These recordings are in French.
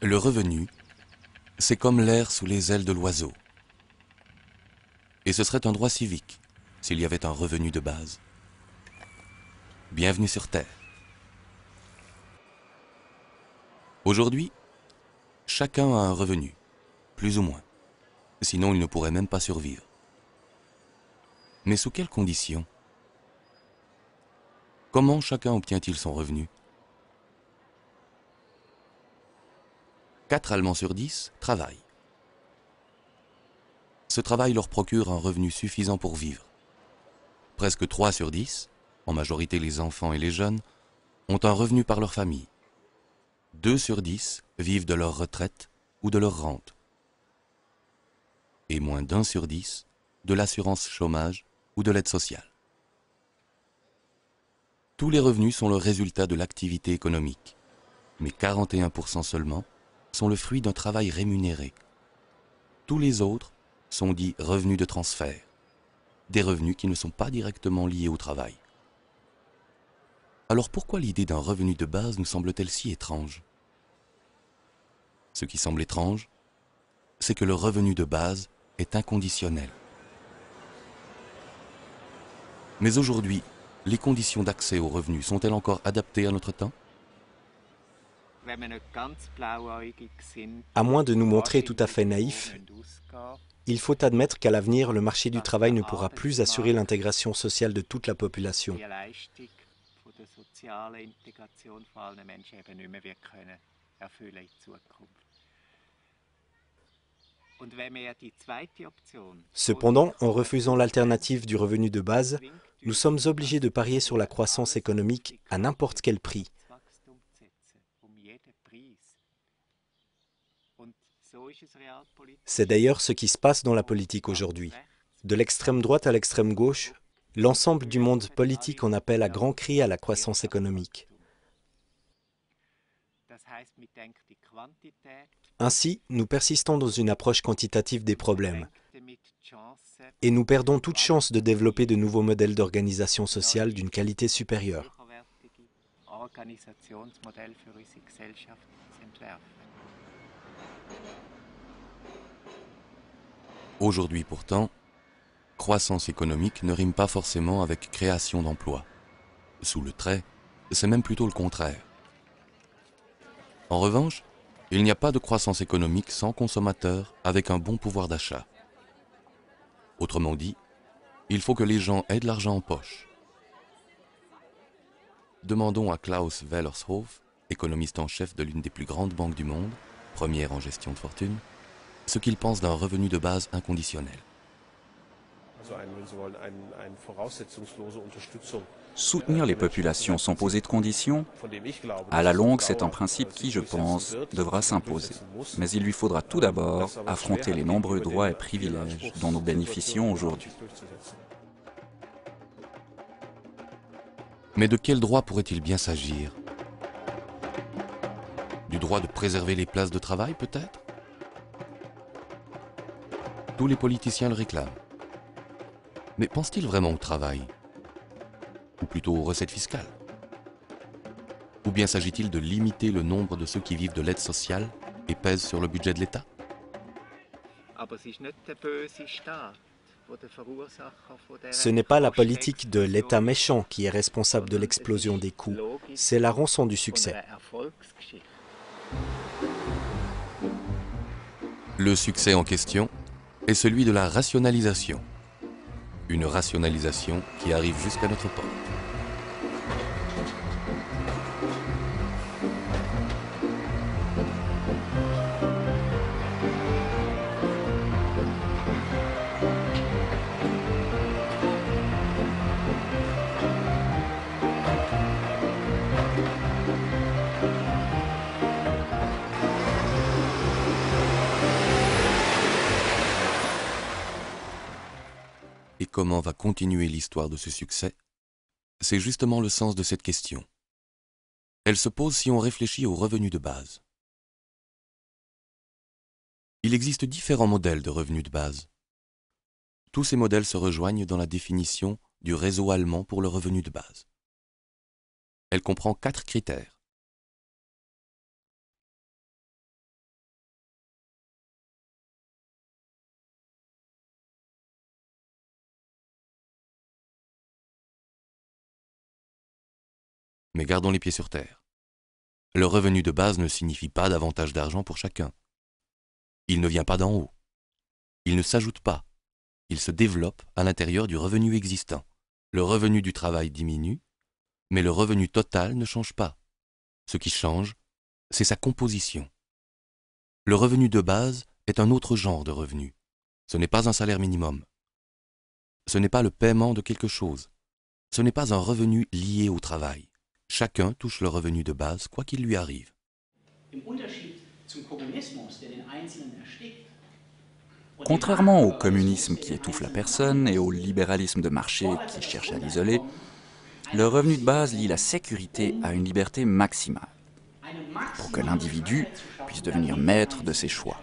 Le revenu, c'est comme l'air sous les ailes de l'oiseau. Et ce serait un droit civique s'il y avait un revenu de base. Bienvenue sur Terre. Aujourd'hui, chacun a un revenu, plus ou moins. Sinon, il ne pourrait même pas survivre. Mais sous quelles conditions? Comment chacun obtient-il son revenu? 4 Allemands sur 10 travaillent. Ce travail leur procure un revenu suffisant pour vivre. Presque 3 sur 10, en majorité les enfants et les jeunes, ont un revenu par leur famille. 2 sur 10 vivent de leur retraite ou de leur rente. Et moins d'1 sur 10 de l'assurance chômage ou de l'aide sociale. Tous les revenus sont le résultat de l'activité économique, mais 41% seulement sont le fruit d'un travail rémunéré. Tous les autres sont dits revenus de transfert, des revenus qui ne sont pas directement liés au travail. Alors pourquoi l'idée d'un revenu de base nous semble-t-elle si étrange? Ce qui semble étrange, c'est que le revenu de base est inconditionnel. Mais aujourd'hui, les conditions d'accès aux revenus sont-elles encore adaptées à notre temps? À moins de nous montrer tout à fait naïfs, il faut admettre qu'à l'avenir, le marché du travail ne pourra plus assurer l'intégration sociale de toute la population. Cependant, en refusant l'alternative du revenu de base, nous sommes obligés de parier sur la croissance économique à n'importe quel prix. C'est d'ailleurs ce qui se passe dans la politique aujourd'hui. De l'extrême droite à l'extrême gauche, l'ensemble du monde politique en appelle à grands cris à la croissance économique. Ainsi, nous persistons dans une approche quantitative des problèmes et nous perdons toute chance de développer de nouveaux modèles d'organisation sociale d'une qualité supérieure. Aujourd'hui pourtant, croissance économique ne rime pas forcément avec création d'emplois. Sous le trait, c'est même plutôt le contraire. En revanche, il n'y a pas de croissance économique sans consommateurs avec un bon pouvoir d'achat. Autrement dit, il faut que les gens aient de l'argent en poche. Demandons à Klaus Wellershof, économiste en chef de l'une des plus grandes banques du monde, première en gestion de fortune, ce qu'il pense d'un revenu de base inconditionnel. Soutenir les populations sans poser de conditions, à la longue, c'est un principe qui, je pense, devra s'imposer. Mais il lui faudra tout d'abord affronter les nombreux droits et privilèges dont nous bénéficions aujourd'hui. Mais de quel droit pourrait-il bien s'agir? Du droit de préserver les places de travail, peut-être? Tous les politiciens le réclament. Mais pense-t-il vraiment au travail? Ou plutôt aux recettes fiscales? Ou bien s'agit-il de limiter le nombre de ceux qui vivent de l'aide sociale et pèsent sur le budget de l'État? Ce n'est pas la politique de l'État méchant qui est responsable de l'explosion des coûts, c'est la rançon du succès. Le succès en question est celui de la rationalisation. Une rationalisation qui arrive jusqu'à notre porte. Et comment va continuer l'histoire de ce succès? C'est justement le sens de cette question. Elle se pose si on réfléchit aux revenus de base. Il existe différents modèles de revenus de base. Tous ces modèles se rejoignent dans la définition du réseau allemand pour le revenu de base. Elle comprend 4 critères. Mais gardons les pieds sur terre. Le revenu de base ne signifie pas davantage d'argent pour chacun. Il ne vient pas d'en haut. Il ne s'ajoute pas. Il se développe à l'intérieur du revenu existant. Le revenu du travail diminue, mais le revenu total ne change pas. Ce qui change, c'est sa composition. Le revenu de base est un autre genre de revenu. Ce n'est pas un salaire minimum. Ce n'est pas le paiement de quelque chose. Ce n'est pas un revenu lié au travail. Chacun touche le revenu de base, quoi qu'il lui arrive. Contrairement au communisme qui étouffe la personne et au libéralisme de marché qui cherche à l'isoler, le revenu de base lie la sécurité à une liberté maximale, pour que l'individu puisse devenir maître de ses choix.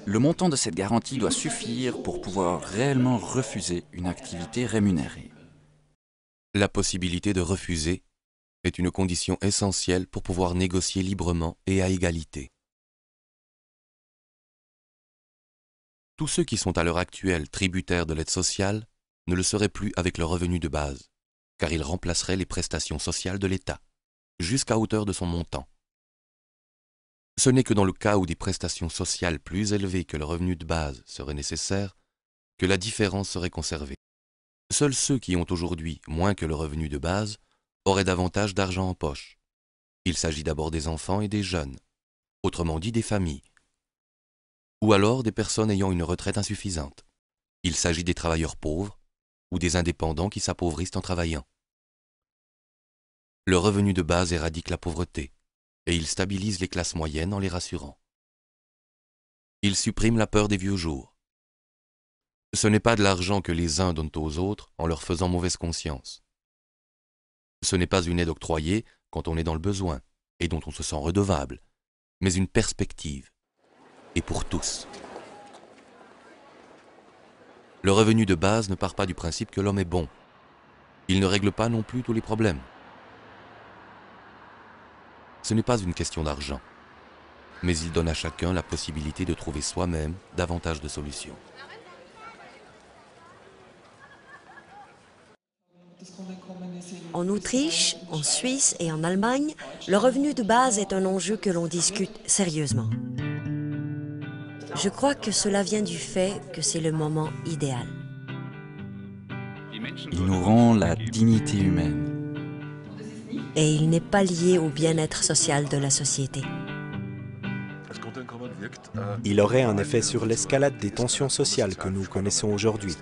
Le montant de cette garantie doit suffire pour pouvoir réellement refuser une activité rémunérée. La possibilité de refuser est une condition essentielle pour pouvoir négocier librement et à égalité. Tous ceux qui sont à l'heure actuelle tributaires de l'aide sociale ne le seraient plus avec le revenu de base, car ils remplaceraient les prestations sociales de l'État, jusqu'à hauteur de son montant. Ce n'est que dans le cas où des prestations sociales plus élevées que le revenu de base seraient nécessaires que la différence serait conservée. Seuls ceux qui ont aujourd'hui moins que le revenu de base auraient davantage d'argent en poche. Il s'agit d'abord des enfants et des jeunes, autrement dit des familles, ou alors des personnes ayant une retraite insuffisante. Il s'agit des travailleurs pauvres ou des indépendants qui s'appauvrissent en travaillant. Le revenu de base éradique la pauvreté et il stabilise les classes moyennes en les rassurant. Il supprime la peur des vieux jours. Ce n'est pas de l'argent que les uns donnent aux autres en leur faisant mauvaise conscience. Ce n'est pas une aide octroyée quand on est dans le besoin et dont on se sent redevable, mais une perspective, et pour tous. Le revenu de base ne part pas du principe que l'homme est bon. Il ne règle pas non plus tous les problèmes. Ce n'est pas une question d'argent, mais il donne à chacun la possibilité de trouver soi-même davantage de solutions. En Autriche, en Suisse et en Allemagne, le revenu de base est un enjeu que l'on discute sérieusement. Je crois que cela vient du fait que c'est le moment idéal. Il nous rend la dignité humaine. Et il n'est pas lié au bien-être social de la société. Il aurait un effet sur l'escalade des tensions sociales que nous connaissons aujourd'hui.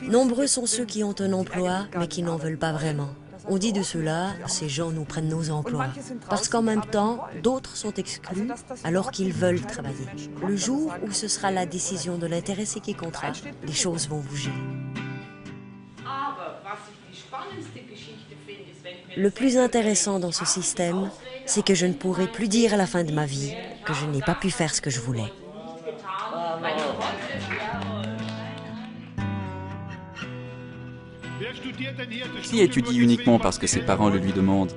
Nombreux sont ceux qui ont un emploi, mais qui n'en veulent pas vraiment. On dit de cela, ces gens nous prennent nos emplois. Parce qu'en même temps, d'autres sont exclus alors qu'ils veulent travailler. Le jour où ce sera la décision de l'intéressé qui comptera, les choses vont bouger. Le plus intéressant dans ce système, c'est que je ne pourrai plus dire à la fin de ma vie que je n'ai pas pu faire ce que je voulais. Qui étudie uniquement parce que ses parents le lui demandent?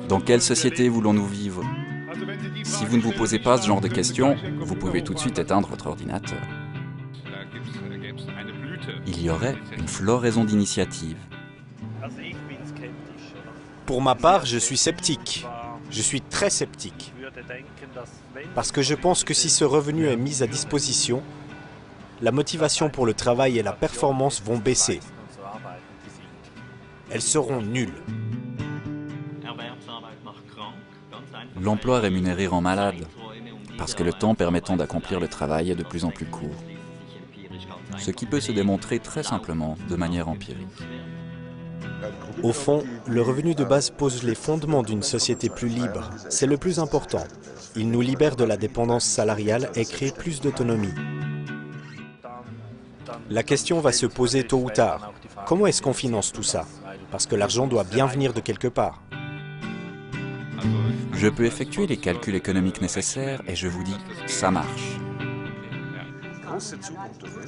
Dans quelle société voulons-nous vivre? Si vous ne vous posez pas ce genre de questions, vous pouvez tout de suite éteindre votre ordinateur. Il y aurait une floraison d'initiatives. Pour ma part, je suis sceptique. Je suis très sceptique. Parce que je pense que si ce revenu est mis à disposition, la motivation pour le travail et la performance vont baisser. Elles seront nulles. L'emploi rémunéré rend malade, parce que le temps permettant d'accomplir le travail est de plus en plus court. Ce qui peut se démontrer très simplement de manière empirique. Au fond, le revenu de base pose les fondements d'une société plus libre. C'est le plus important. Il nous libère de la dépendance salariale et crée plus d'autonomie. La question va se poser tôt ou tard. Comment est-ce qu'on finance tout ça? Parce que l'argent doit bien venir de quelque part. Je peux effectuer les calculs économiques nécessaires et je vous dis, ça marche.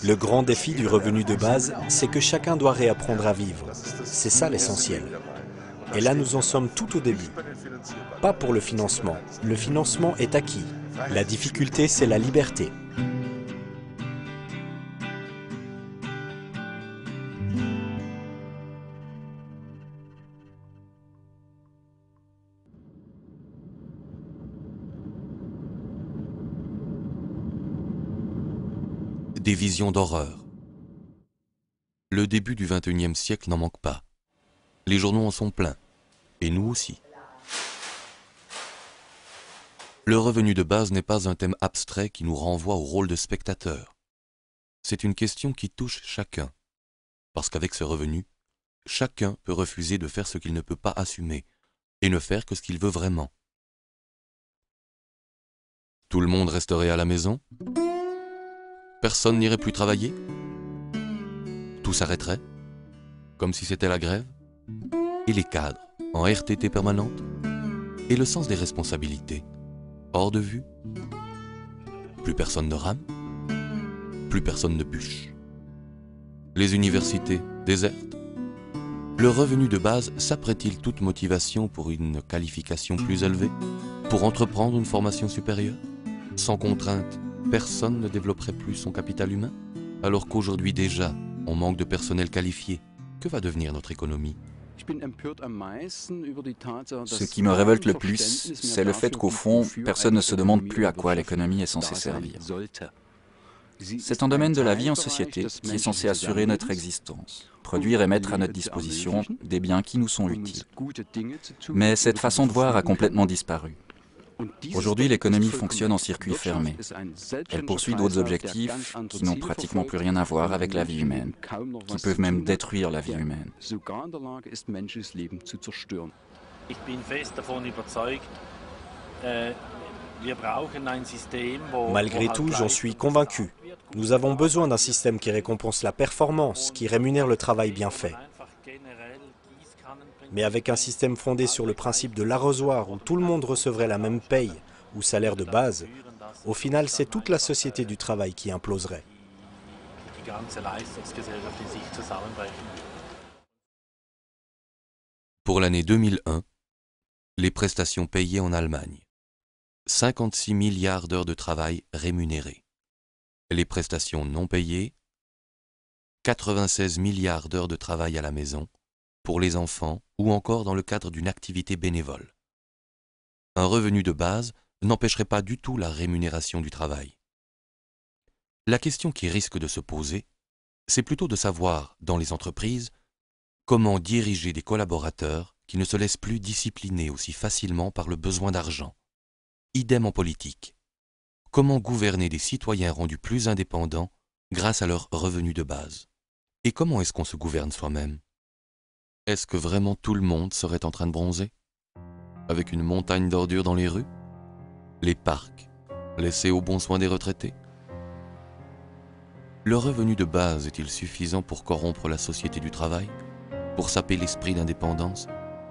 Le grand défi du revenu de base, c'est que chacun doit réapprendre à vivre. C'est ça l'essentiel. Et là, nous en sommes tout au début. Pas pour le financement. Le financement est acquis. La difficulté, c'est la liberté. des visions d'horreur. Le début du XXIe siècle n'en manque pas. Les journaux en sont pleins, et nous aussi. Le revenu de base n'est pas un thème abstrait qui nous renvoie au rôle de spectateur. C'est une question qui touche chacun, parce qu'avec ce revenu, chacun peut refuser de faire ce qu'il ne peut pas assumer, et ne faire que ce qu'il veut vraiment. Tout le monde resterait à la maison? Personne n'irait plus travailler? Tout s'arrêterait? Comme si c'était la grève? Et les cadres, en RTT permanente? Et le sens des responsabilités? Hors de vue? Plus personne ne rame? Plus personne ne bûche? Les universités désertes? Le revenu de base s'apprête-t-il toute motivation pour une qualification plus élevée? Pour entreprendre une formation supérieure? Sans contrainte, personne ne développerait plus son capital humain? Alors qu'aujourd'hui déjà, on manque de personnel qualifié, que va devenir notre économie? Ce qui me révolte le plus, c'est le fait qu'au fond, personne ne se demande plus à quoi l'économie est censée servir. C'est un domaine de la vie en société qui est censé assurer notre existence, produire et mettre à notre disposition des biens qui nous sont utiles. Mais cette façon de voir a complètement disparu. Aujourd'hui, l'économie fonctionne en circuit fermé. Elle poursuit d'autres objectifs qui n'ont pratiquement plus rien à voir avec la vie humaine, qui peuvent même détruire la vie humaine. Malgré tout, j'en suis convaincu. Nous avons besoin d'un système qui récompense la performance, qui rémunère le travail bien fait. Mais avec un système fondé sur le principe de l'arrosoir où tout le monde recevrait la même paye ou salaire de base, au final, c'est toute la société du travail qui imploserait. Pour l'année 2001, les prestations payées en Allemagne. 56 milliards d'heures de travail rémunérées. Les prestations non payées, 96 milliards d'heures de travail à la maison, pour les enfants ou encore dans le cadre d'une activité bénévole. Un revenu de base n'empêcherait pas du tout la rémunération du travail. La question qui risque de se poser, c'est plutôt de savoir, dans les entreprises, comment diriger des collaborateurs qui ne se laissent plus discipliner aussi facilement par le besoin d'argent. Idem en politique. Comment gouverner des citoyens rendus plus indépendants grâce à leur revenu de base? Et comment est-ce qu'on se gouverne soi-même? Est-ce que vraiment tout le monde serait en train de bronzer? Avec une montagne d'ordures dans les rues? Les parcs, laissés au bon soin des retraités? Le revenu de base est-il suffisant pour corrompre la société du travail? Pour saper l'esprit d'indépendance?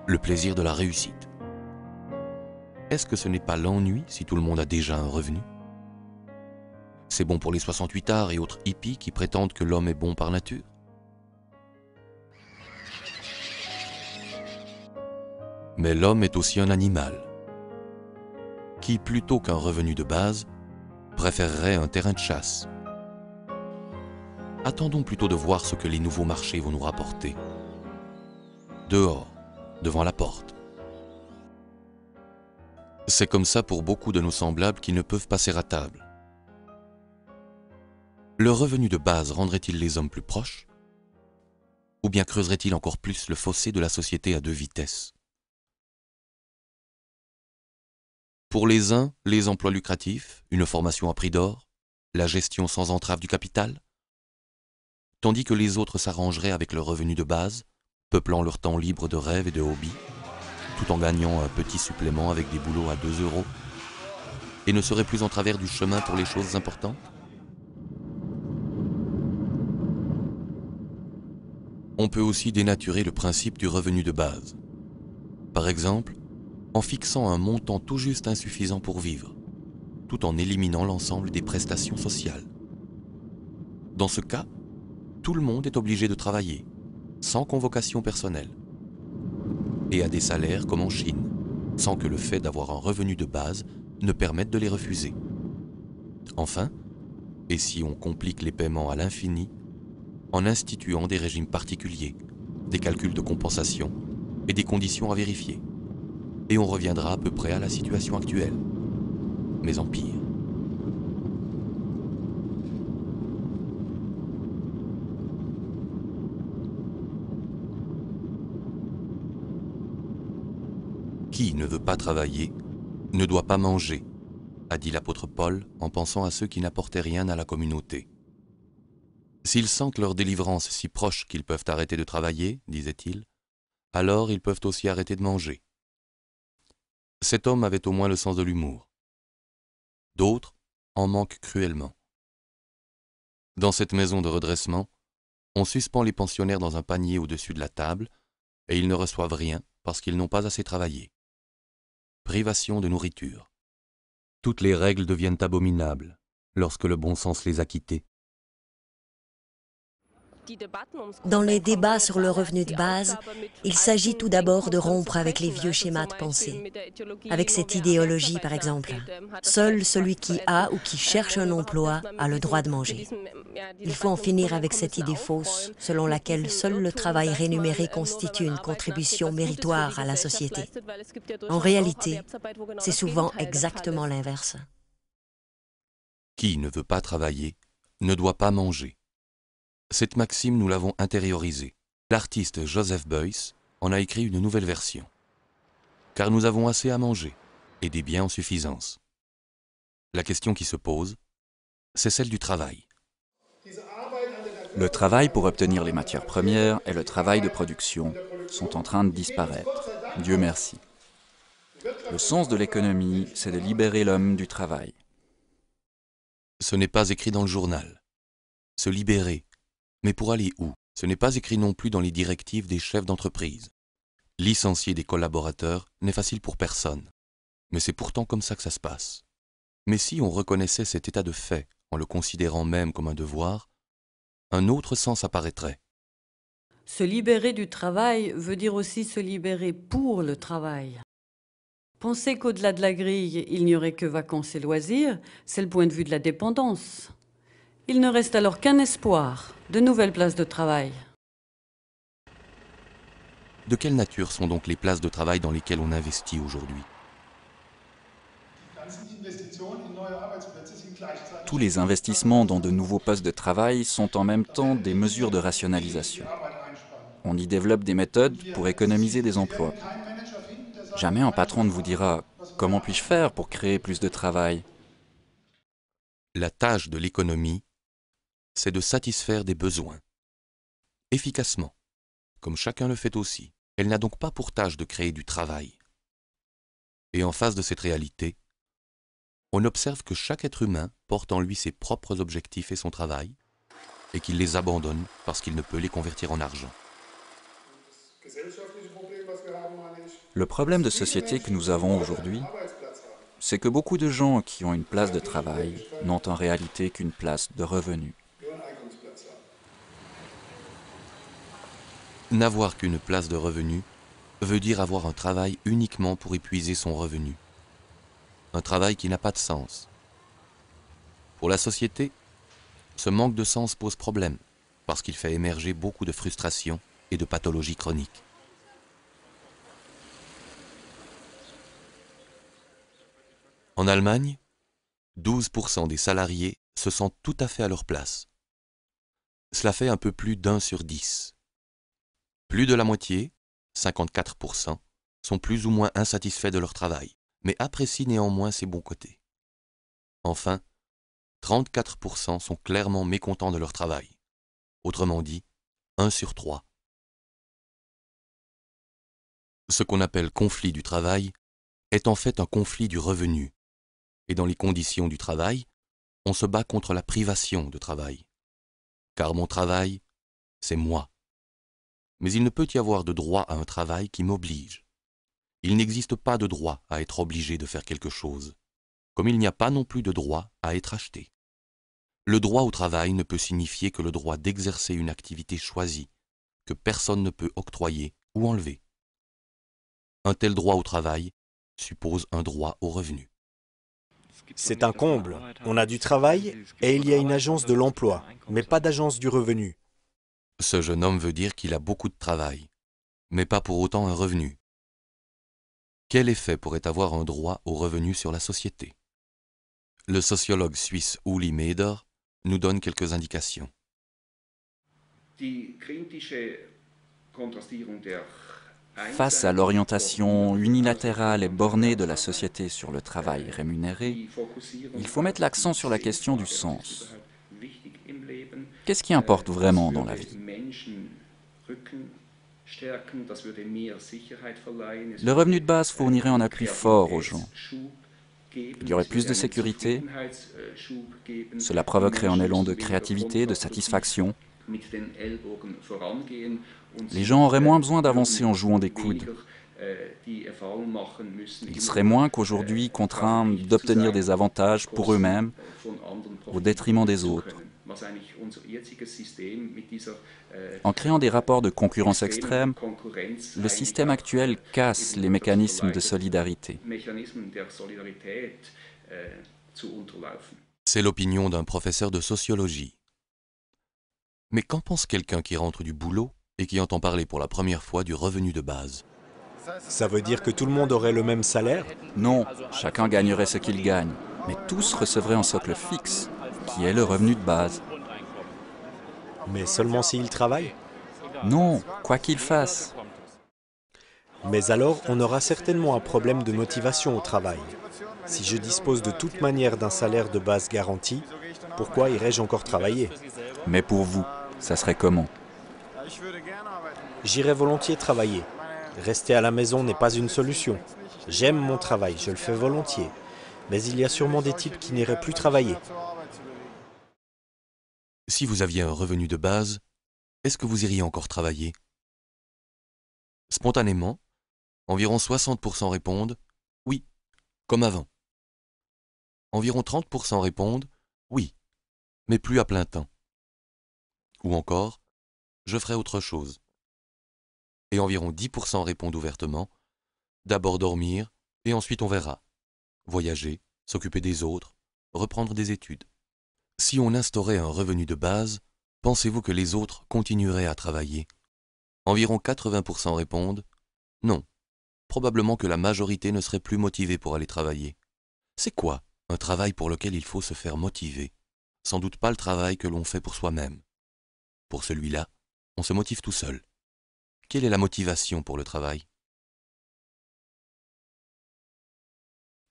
Le plaisir de la réussite? Est-ce que ce n'est pas l'ennui si tout le monde a déjà un revenu? C'est bon pour les 68ards et autres hippies qui prétendent que l'homme est bon par nature? Mais l'homme est aussi un animal, qui, plutôt qu'un revenu de base, préférerait un terrain de chasse. Attendons plutôt de voir ce que les nouveaux marchés vont nous rapporter. Dehors, devant la porte. C'est comme ça pour beaucoup de nos semblables qui ne peuvent passer à table. Le revenu de base rendrait-il les hommes plus proches? Ou bien creuserait-il encore plus le fossé de la société à deux vitesses? Pour les uns, les emplois lucratifs, une formation à prix d'or, la gestion sans entrave du capital, tandis que les autres s'arrangeraient avec leur revenu de base, peuplant leur temps libre de rêves et de hobbies, tout en gagnant un petit supplément avec des boulots à 2 €, et ne seraient plus en travers du chemin pour les choses importantes. On peut aussi dénaturer le principe du revenu de base. Par exemple, en fixant un montant tout juste insuffisant pour vivre, tout en éliminant l'ensemble des prestations sociales. Dans ce cas, tout le monde est obligé de travailler, sans convocation personnelle, et à des salaires comme en Chine, sans que le fait d'avoir un revenu de base ne permette de les refuser. Enfin, et si on complique les paiements à l'infini, en instituant des régimes particuliers, des calculs de compensation et des conditions à vérifier. Et on reviendra à peu près à la situation actuelle, mais en pire. Qui ne veut pas travailler ne doit pas manger, a dit l'apôtre Paul en pensant à ceux qui n'apportaient rien à la communauté. S'ils sentent leur délivrance si proche qu'ils peuvent arrêter de travailler, disait-il, alors ils peuvent aussi arrêter de manger. Cet homme avait au moins le sens de l'humour. D'autres en manquent cruellement. Dans cette maison de redressement, on suspend les pensionnaires dans un panier au-dessus de la table et ils ne reçoivent rien parce qu'ils n'ont pas assez travaillé. Privation de nourriture. Toutes les règles deviennent abominables lorsque le bon sens les a quittées. Dans les débats sur le revenu de base, il s'agit tout d'abord de rompre avec les vieux schémas de pensée. Avec cette idéologie, par exemple, seul celui qui a ou qui cherche un emploi a le droit de manger. Il faut en finir avec cette idée fausse selon laquelle seul le travail rémunéré constitue une contribution méritoire à la société. En réalité, c'est souvent exactement l'inverse. Qui ne veut pas travailler ne doit pas manger. Cette maxime, nous l'avons intériorisée. L'artiste Joseph Beuys en a écrit une nouvelle version. Car nous avons assez à manger et des biens en suffisance. La question qui se pose, c'est celle du travail. Le travail pour obtenir les matières premières et le travail de production sont en train de disparaître. Dieu merci. Le sens de l'économie, c'est de libérer l'homme du travail. Ce n'est pas écrit dans le journal. Se libérer. Mais pour aller où? Ce n'est pas écrit non plus dans les directives des chefs d'entreprise. Licencier des collaborateurs n'est facile pour personne. Mais c'est pourtant comme ça que ça se passe. Mais si on reconnaissait cet état de fait en le considérant même comme un devoir, un autre sens apparaîtrait. Se libérer du travail veut dire aussi se libérer pour le travail. Penser qu'au-delà de la grille, il n'y aurait que vacances et loisirs, c'est le point de vue de la dépendance. Il ne reste alors qu'un espoir, de nouvelles places de travail. De quelle nature sont donc les places de travail dans lesquelles on investit aujourd'hui? Tous les investissements dans de nouveaux postes de travail sont en même temps des mesures de rationalisation. On y développe des méthodes pour économiser des emplois. Jamais un patron ne vous dira « Comment puis-je faire pour créer plus de travail ?» La tâche de l'économie, c'est de satisfaire des besoins. Efficacement, comme chacun le fait aussi. Elle n'a donc pas pour tâche de créer du travail. Et en face de cette réalité, on observe que chaque être humain porte en lui ses propres objectifs et son travail, et qu'il les abandonne parce qu'il ne peut les convertir en argent. Le problème de société que nous avons aujourd'hui, c'est que beaucoup de gens qui ont une place de travail n'ont en réalité qu'une place de revenu. N'avoir qu'une place de revenu veut dire avoir un travail uniquement pour épuiser son revenu. Un travail qui n'a pas de sens. Pour la société, ce manque de sens pose problème parce qu'il fait émerger beaucoup de frustrations et de pathologies chroniques. En Allemagne, 12% des salariés se sentent tout à fait à leur place. Cela fait un peu plus d'1 sur 10. Plus de la moitié, 54%, sont plus ou moins insatisfaits de leur travail, mais apprécient néanmoins ses bons côtés. Enfin, 34% sont clairement mécontents de leur travail. Autrement dit, 1 sur 3. Ce qu'on appelle conflit du travail est en fait un conflit du revenu. Et dans les conditions du travail, on se bat contre la privation de travail. Car mon travail, c'est moi. Mais il ne peut y avoir de droit à un travail qui m'oblige. Il n'existe pas de droit à être obligé de faire quelque chose, comme il n'y a pas non plus de droit à être acheté. Le droit au travail ne peut signifier que le droit d'exercer une activité choisie, que personne ne peut octroyer ou enlever. Un tel droit au travail suppose un droit au revenu. C'est un comble. On a du travail et il y a une agence de l'emploi, mais pas d'agence du revenu. Ce jeune homme veut dire qu'il a beaucoup de travail, mais pas pour autant un revenu. Quel effet pourrait avoir un droit au revenu sur la société? Le sociologue suisse Uli Meder nous donne quelques indications. Face à l'orientation unilatérale et bornée de la société sur le travail rémunéré, il faut mettre l'accent sur la question du sens. Qu'est-ce qui importe vraiment dans la vie? Le revenu de base fournirait un appui fort aux gens. Il y aurait plus de sécurité, cela provoquerait un élan de créativité, de satisfaction. Les gens auraient moins besoin d'avancer en jouant des coudes. Ils seraient moins qu'aujourd'hui contraints d'obtenir des avantages pour eux-mêmes au détriment des autres. En créant des rapports de concurrence extrême, le système actuel casse les mécanismes de solidarité. C'est l'opinion d'un professeur de sociologie. Mais qu'en pense quelqu'un qui rentre du boulot et qui entend parler pour la première fois du revenu de base? Ça veut dire que tout le monde aurait le même salaire? Non, chacun gagnerait ce qu'il gagne, mais tous recevraient un socle fixe, qui est le revenu de base. Mais seulement s'ils travaillent? Non, quoi qu'ils fassent. Mais alors, on aura certainement un problème de motivation au travail. Si je dispose de toute manière d'un salaire de base garanti, pourquoi irais-je encore travailler? Mais pour vous, ça serait comment? J'irais volontiers travailler. Rester à la maison n'est pas une solution. J'aime mon travail, je le fais volontiers. Mais il y a sûrement des types qui n'iraient plus travailler. Si vous aviez un revenu de base, est-ce que vous iriez encore travailler? Spontanément, environ 60% répondent « oui », comme avant. Environ 30% répondent « oui », mais plus à plein temps. Ou encore « je ferai autre chose ». Et environ 10% répondent ouvertement « d'abord dormir et ensuite on verra ». Voyager, s'occuper des autres, reprendre des études. Si on instaurait un revenu de base, pensez-vous que les autres continueraient à travailler? Environ 80% répondent « non ». Probablement que la majorité ne serait plus motivée pour aller travailler. C'est quoi un travail pour lequel il faut se faire motiver? Sans doute pas le travail que l'on fait pour soi-même. Pour celui-là, on se motive tout seul. Quelle est la motivation pour le travail?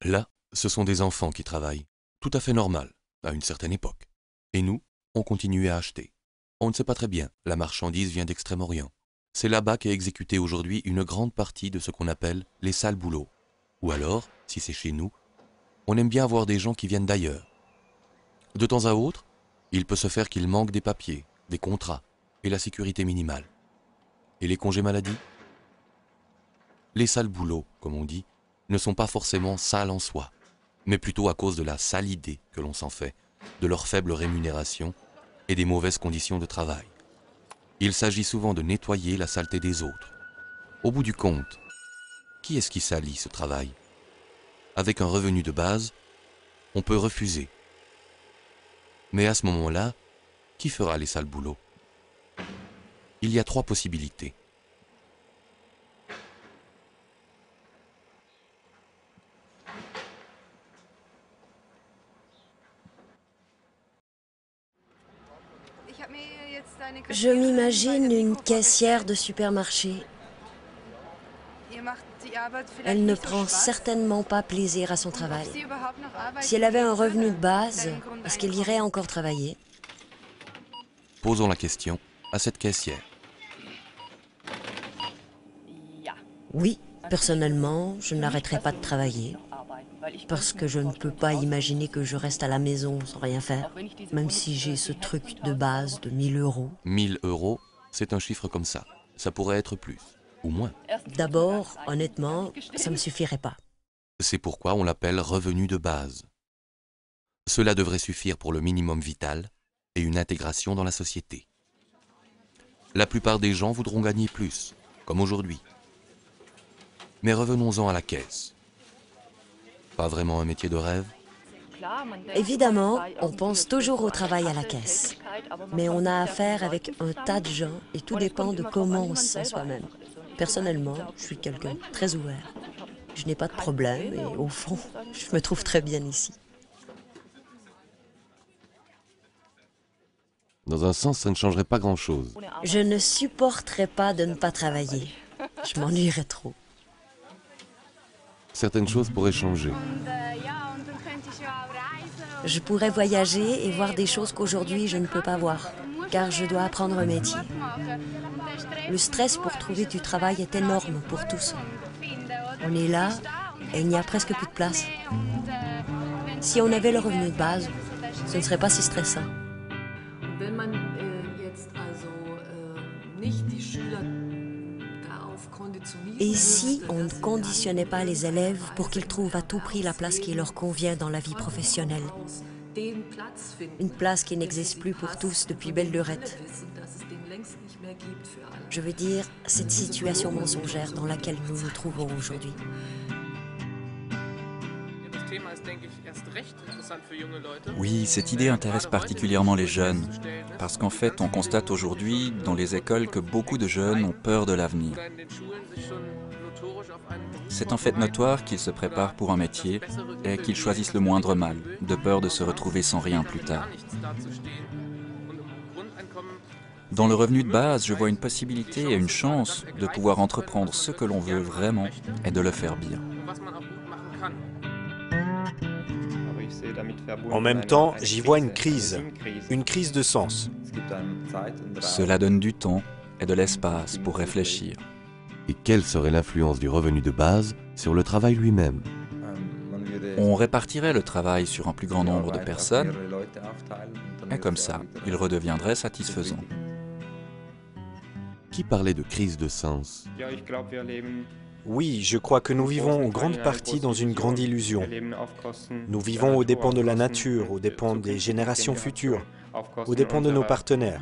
Là, ce sont des enfants qui travaillent. Tout à fait normal, à une certaine époque. Et nous, on continue à acheter. On ne sait pas très bien, la marchandise vient d'Extrême-Orient. C'est là-bas qu'est exécutée aujourd'hui une grande partie de ce qu'on appelle les sales boulots. Ou alors, si c'est chez nous, on aime bien avoir des gens qui viennent d'ailleurs. De temps à autre, il peut se faire qu'il manque des papiers, des contrats et la sécurité minimale. Et les congés maladie? Les sales boulots, comme on dit, ne sont pas forcément sales en soi, mais plutôt à cause de la sale idée que l'on s'en fait, de leur faible rémunération et des mauvaises conditions de travail. Il s'agit souvent de nettoyer la saleté des autres. Au bout du compte, qui est-ce qui salit ce travail? Avec un revenu de base, on peut refuser. Mais à ce moment-là, qui fera les sales boulots? Il y a 3 possibilités. Je m'imagine une caissière de supermarché. Elle ne prend certainement pas plaisir à son travail. Si elle avait un revenu de base, est-ce qu'elle irait encore travailler? Posons la question à cette caissière. Oui, personnellement, je n'arrêterai pas de travailler. Parce que je ne peux pas imaginer que je reste à la maison sans rien faire, même si j'ai ce truc de base de 1000 €. 1000 €, c'est un chiffre comme ça. Ça pourrait être plus, ou moins. D'abord, honnêtement, ça ne me suffirait pas. C'est pourquoi on l'appelle revenu de base. Cela devrait suffire pour le minimum vital et une intégration dans la société. La plupart des gens voudront gagner plus, comme aujourd'hui. Mais revenons-en à la caisse. Pas vraiment un métier de rêve? Évidemment, on pense toujours au travail à la caisse. Mais on a affaire avec un tas de gens et tout dépend de comment on se sent soi-même. Personnellement, je suis quelqu'un de très ouvert. Je n'ai pas de problème et au fond, je me trouve très bien ici. Dans un sens, ça ne changerait pas grand-chose. Je ne supporterais pas de ne pas travailler. Je m'ennuierais trop. Certaines choses pourraient changer. Je pourrais voyager et voir des choses qu'aujourd'hui je ne peux pas voir, car je dois apprendre un métier. Le stress pour trouver du travail est énorme pour tous. On est là et il n'y a presque plus de place. Si on avait le revenu de base, ce ne serait pas si stressant. Et si on ne conditionnait pas les élèves pour qu'ils trouvent à tout prix la place qui leur convient dans la vie professionnelle? Une place qui n'existe plus pour tous depuis belle lurette. Je veux dire, cette situation mensongère dans laquelle nous nous trouvons aujourd'hui. Oui, cette idée intéresse particulièrement les jeunes, parce qu'en fait, on constate aujourd'hui dans les écoles que beaucoup de jeunes ont peur de l'avenir. C'est en fait notoire qu'ils se préparent pour un métier et qu'ils choisissent le moindre mal, de peur de se retrouver sans rien plus tard. Dans le revenu de base, je vois une possibilité et une chance de pouvoir entreprendre ce que l'on veut vraiment et de le faire bien. En même temps, j'y vois une crise de sens. Cela donne du temps et de l'espace pour réfléchir. Et quelle serait l'influence du revenu de base sur le travail lui-même? On répartirait le travail sur un plus grand nombre de personnes et comme ça, il redeviendrait satisfaisant. Qui parlait de crise de sens? Oui, je crois que nous vivons en grande partie dans une grande illusion. Nous vivons aux dépens de la nature, aux dépens des générations futures, aux dépens de nos partenaires.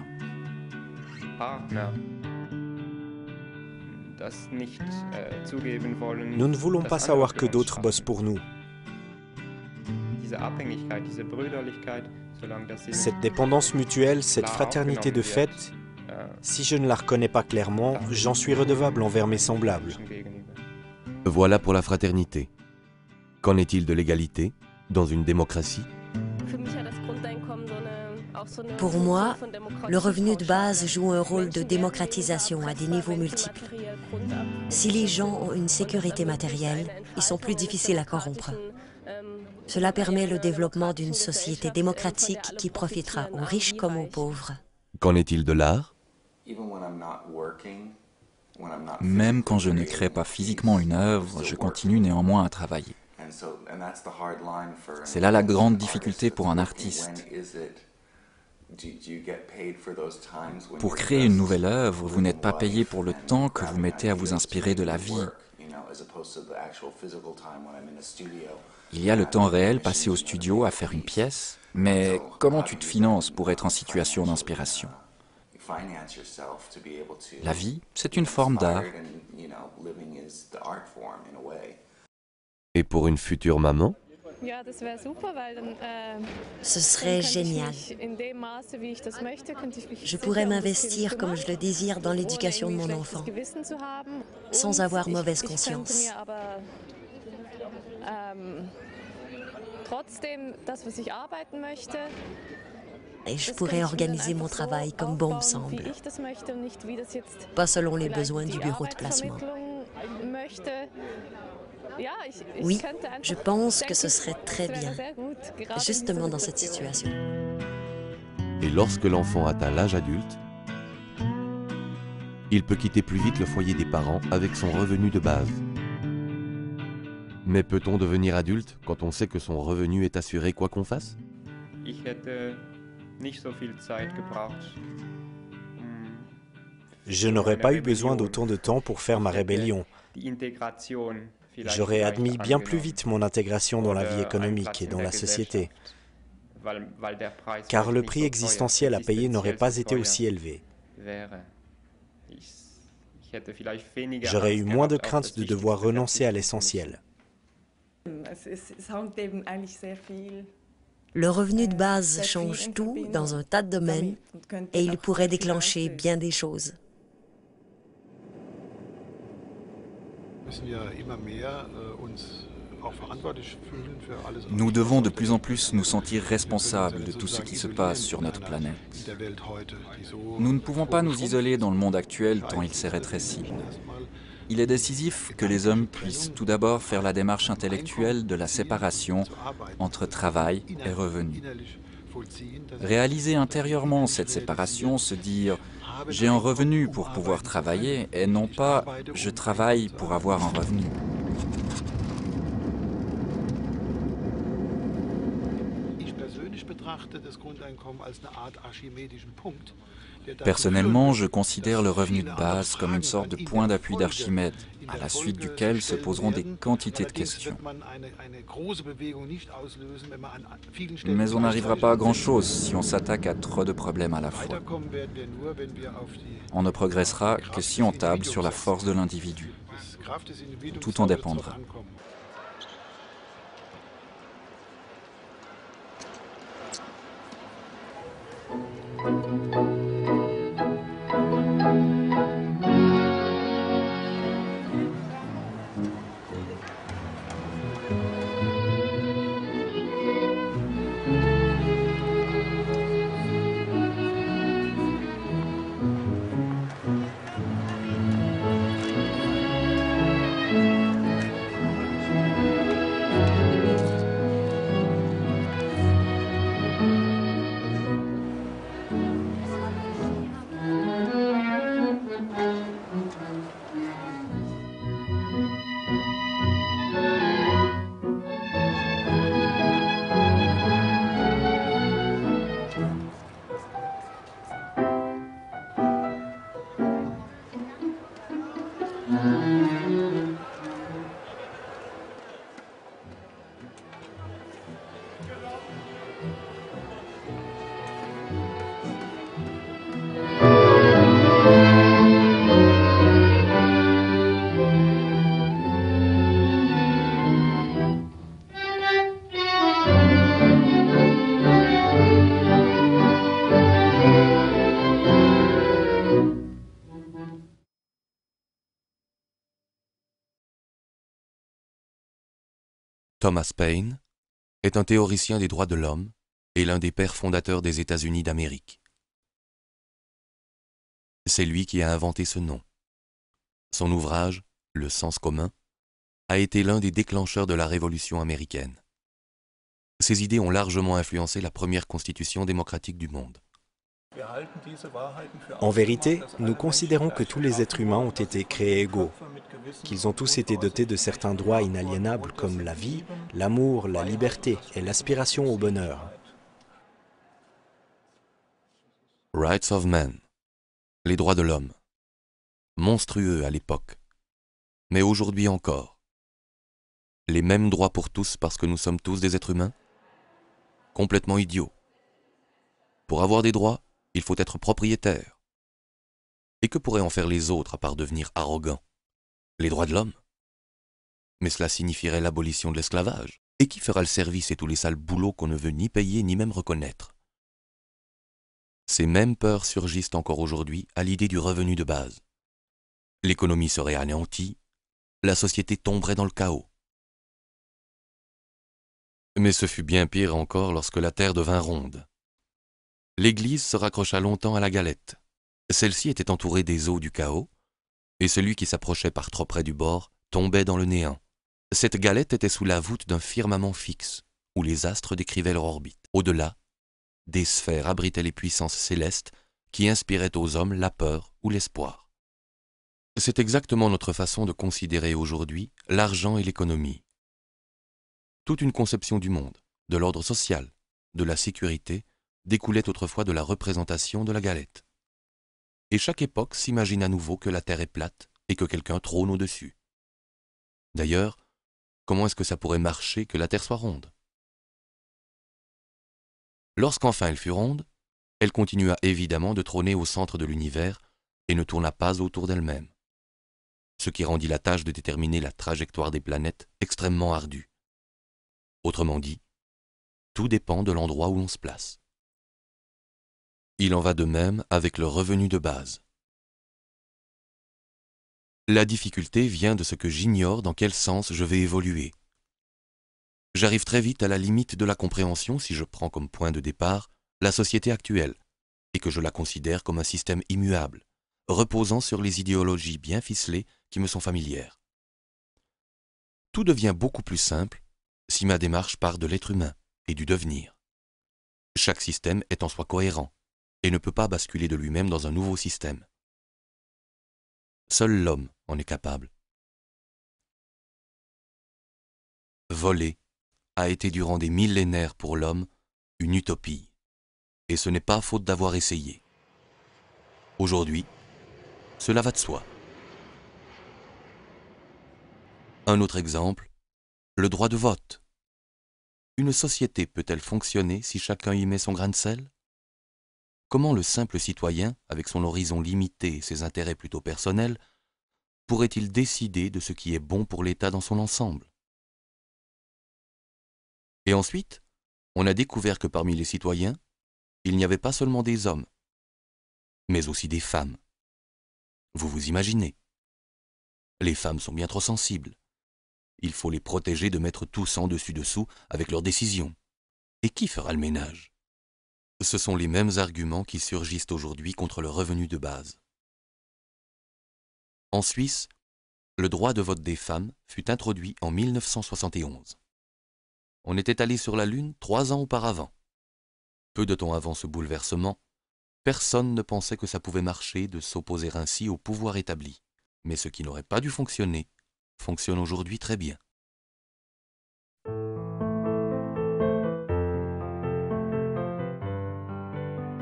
Nous ne voulons pas savoir que d'autres bossent pour nous. Cette dépendance mutuelle, cette fraternité de fait, si je ne la reconnais pas clairement, j'en suis redevable envers mes semblables. Voilà pour la fraternité. Qu'en est-il de l'égalité dans une démocratie? Pour moi, le revenu de base joue un rôle de démocratisation à des niveaux multiples. Si les gens ont une sécurité matérielle, ils sont plus difficiles à corrompre. Cela permet le développement d'une société démocratique qui profitera aux riches comme aux pauvres. Qu'en est-il de l'art? Même quand je ne crée pas physiquement une œuvre, je continue néanmoins à travailler. C'est là la grande difficulté pour un artiste. Pour créer une nouvelle œuvre, vous n'êtes pas payé pour le temps que vous mettez à vous inspirer de la vie. Il y a le temps réel passé au studio à faire une pièce, mais comment tu te finances pour être en situation d'inspiration? La vie, c'est une forme d'art. Et pour une future maman? Ce serait génial. Je pourrais m'investir comme je le désire dans l'éducation de mon enfant, sans avoir mauvaise conscience. Et je pourrais organiser mon travail comme bon me semble, pas selon les besoins du bureau de placement. Oui, je pense que ce serait très bien, justement dans cette situation. Et lorsque l'enfant atteint l'âge adulte, il peut quitter plus vite le foyer des parents avec son revenu de base. Mais peut-on devenir adulte quand on sait que son revenu est assuré quoi qu'on fasse? Je n'aurais pas eu besoin d'autant de temps pour faire ma rébellion. J'aurais admis bien plus vite mon intégration dans la vie économique et dans la société, car le prix existentiel à payer n'aurait pas été aussi élevé. J'aurais eu moins de crainte de devoir renoncer à l'essentiel. Le revenu de base change tout dans un tas de domaines et il pourrait déclencher bien des choses. Nous devons de plus en plus nous sentir responsables de tout ce qui se passe sur notre planète. Nous ne pouvons pas nous isoler dans le monde actuel tant il s'est rétréci. Il est décisif que les hommes puissent tout d'abord faire la démarche intellectuelle de la séparation entre travail et revenu. Réaliser intérieurement cette séparation, se dire « j'ai un revenu pour pouvoir travailler » et non pas « je travaille pour avoir un revenu ». Personnellement, je considère le revenu de base comme une sorte de point d'appui d'Archimède, à la suite duquel se poseront des quantités de questions. Mais on n'arrivera pas à grand-chose si on s'attaque à trop de problèmes à la fois. On ne progressera que si on table sur la force de l'individu. Tout en dépendra. Thomas Paine est un théoricien des droits de l'homme et l'un des pères fondateurs des États-Unis d'Amérique. C'est lui qui a inventé ce nom. Son ouvrage, Le sens commun, a été l'un des déclencheurs de la Révolution américaine. Ses idées ont largement influencé la première constitution démocratique du monde. En vérité, nous considérons que tous les êtres humains ont été créés égaux, qu'ils ont tous été dotés de certains droits inaliénables comme la vie, l'amour, la liberté et l'aspiration au bonheur. Rights of Man, les droits de l'homme, monstrueux à l'époque, mais aujourd'hui encore. Les mêmes droits pour tous parce que nous sommes tous des êtres humains? Complètement idiot. Pour avoir des droits, il faut être propriétaire. Et que pourraient en faire les autres à part devenir arrogants? Les droits de l'homme? Mais cela signifierait l'abolition de l'esclavage. Et qui fera le service et tous les sales boulots qu'on ne veut ni payer ni même reconnaître? Ces mêmes peurs surgissent encore aujourd'hui à l'idée du revenu de base. L'économie serait anéantie, la société tomberait dans le chaos. Mais ce fut bien pire encore lorsque la terre devint ronde. L'Église se raccrocha longtemps à la galette. Celle-ci était entourée des eaux du chaos, et celui qui s'approchait par trop près du bord tombait dans le néant. Cette galette était sous la voûte d'un firmament fixe, où les astres décrivaient leur orbite. Au-delà, des sphères abritaient les puissances célestes qui inspiraient aux hommes la peur ou l'espoir. C'est exactement notre façon de considérer aujourd'hui l'argent et l'économie. Toute une conception du monde, de l'ordre social, de la sécurité, découlait autrefois de la représentation de la galette. Et chaque époque s'imagine à nouveau que la terre est plate et que quelqu'un trône au-dessus. D'ailleurs, comment est-ce que ça pourrait marcher que la terre soit ronde? Lorsqu'enfin elle fut ronde, elle continua évidemment de trôner au centre de l'univers et ne tourna pas autour d'elle-même. Ce qui rendit la tâche de déterminer la trajectoire des planètes extrêmement ardue. Autrement dit, tout dépend de l'endroit où l'on se place. Il en va de même avec le revenu de base. La difficulté vient de ce que j'ignore dans quel sens je vais évoluer. J'arrive très vite à la limite de la compréhension si je prends comme point de départ la société actuelle et que je la considère comme un système immuable, reposant sur les idéologies bien ficelées qui me sont familières. Tout devient beaucoup plus simple si ma démarche part de l'être humain et du devenir. Chaque système est en soi cohérent et ne peut pas basculer de lui-même dans un nouveau système. Seul l'homme en est capable. Voler a été durant des millénaires pour l'homme une utopie, et ce n'est pas faute d'avoir essayé. Aujourd'hui, cela va de soi. Un autre exemple, le droit de vote. Une société peut-elle fonctionner si chacun y met son grain de sel? Comment le simple citoyen, avec son horizon limité et ses intérêts plutôt personnels, pourrait-il décider de ce qui est bon pour l'État dans son ensemble? Et ensuite, on a découvert que parmi les citoyens, il n'y avait pas seulement des hommes, mais aussi des femmes. Vous vous imaginez? Les femmes sont bien trop sensibles. Il faut les protéger de mettre tout en dessus-dessous avec leurs décisions. Et qui fera le ménage? Ce sont les mêmes arguments qui surgissent aujourd'hui contre le revenu de base. En Suisse, le droit de vote des femmes fut introduit en 1971. On était allé sur la Lune 3 ans auparavant. Peu de temps avant ce bouleversement, personne ne pensait que ça pouvait marcher de s'opposer ainsi au pouvoir établi. Mais ce qui n'aurait pas dû fonctionner, fonctionne aujourd'hui très bien.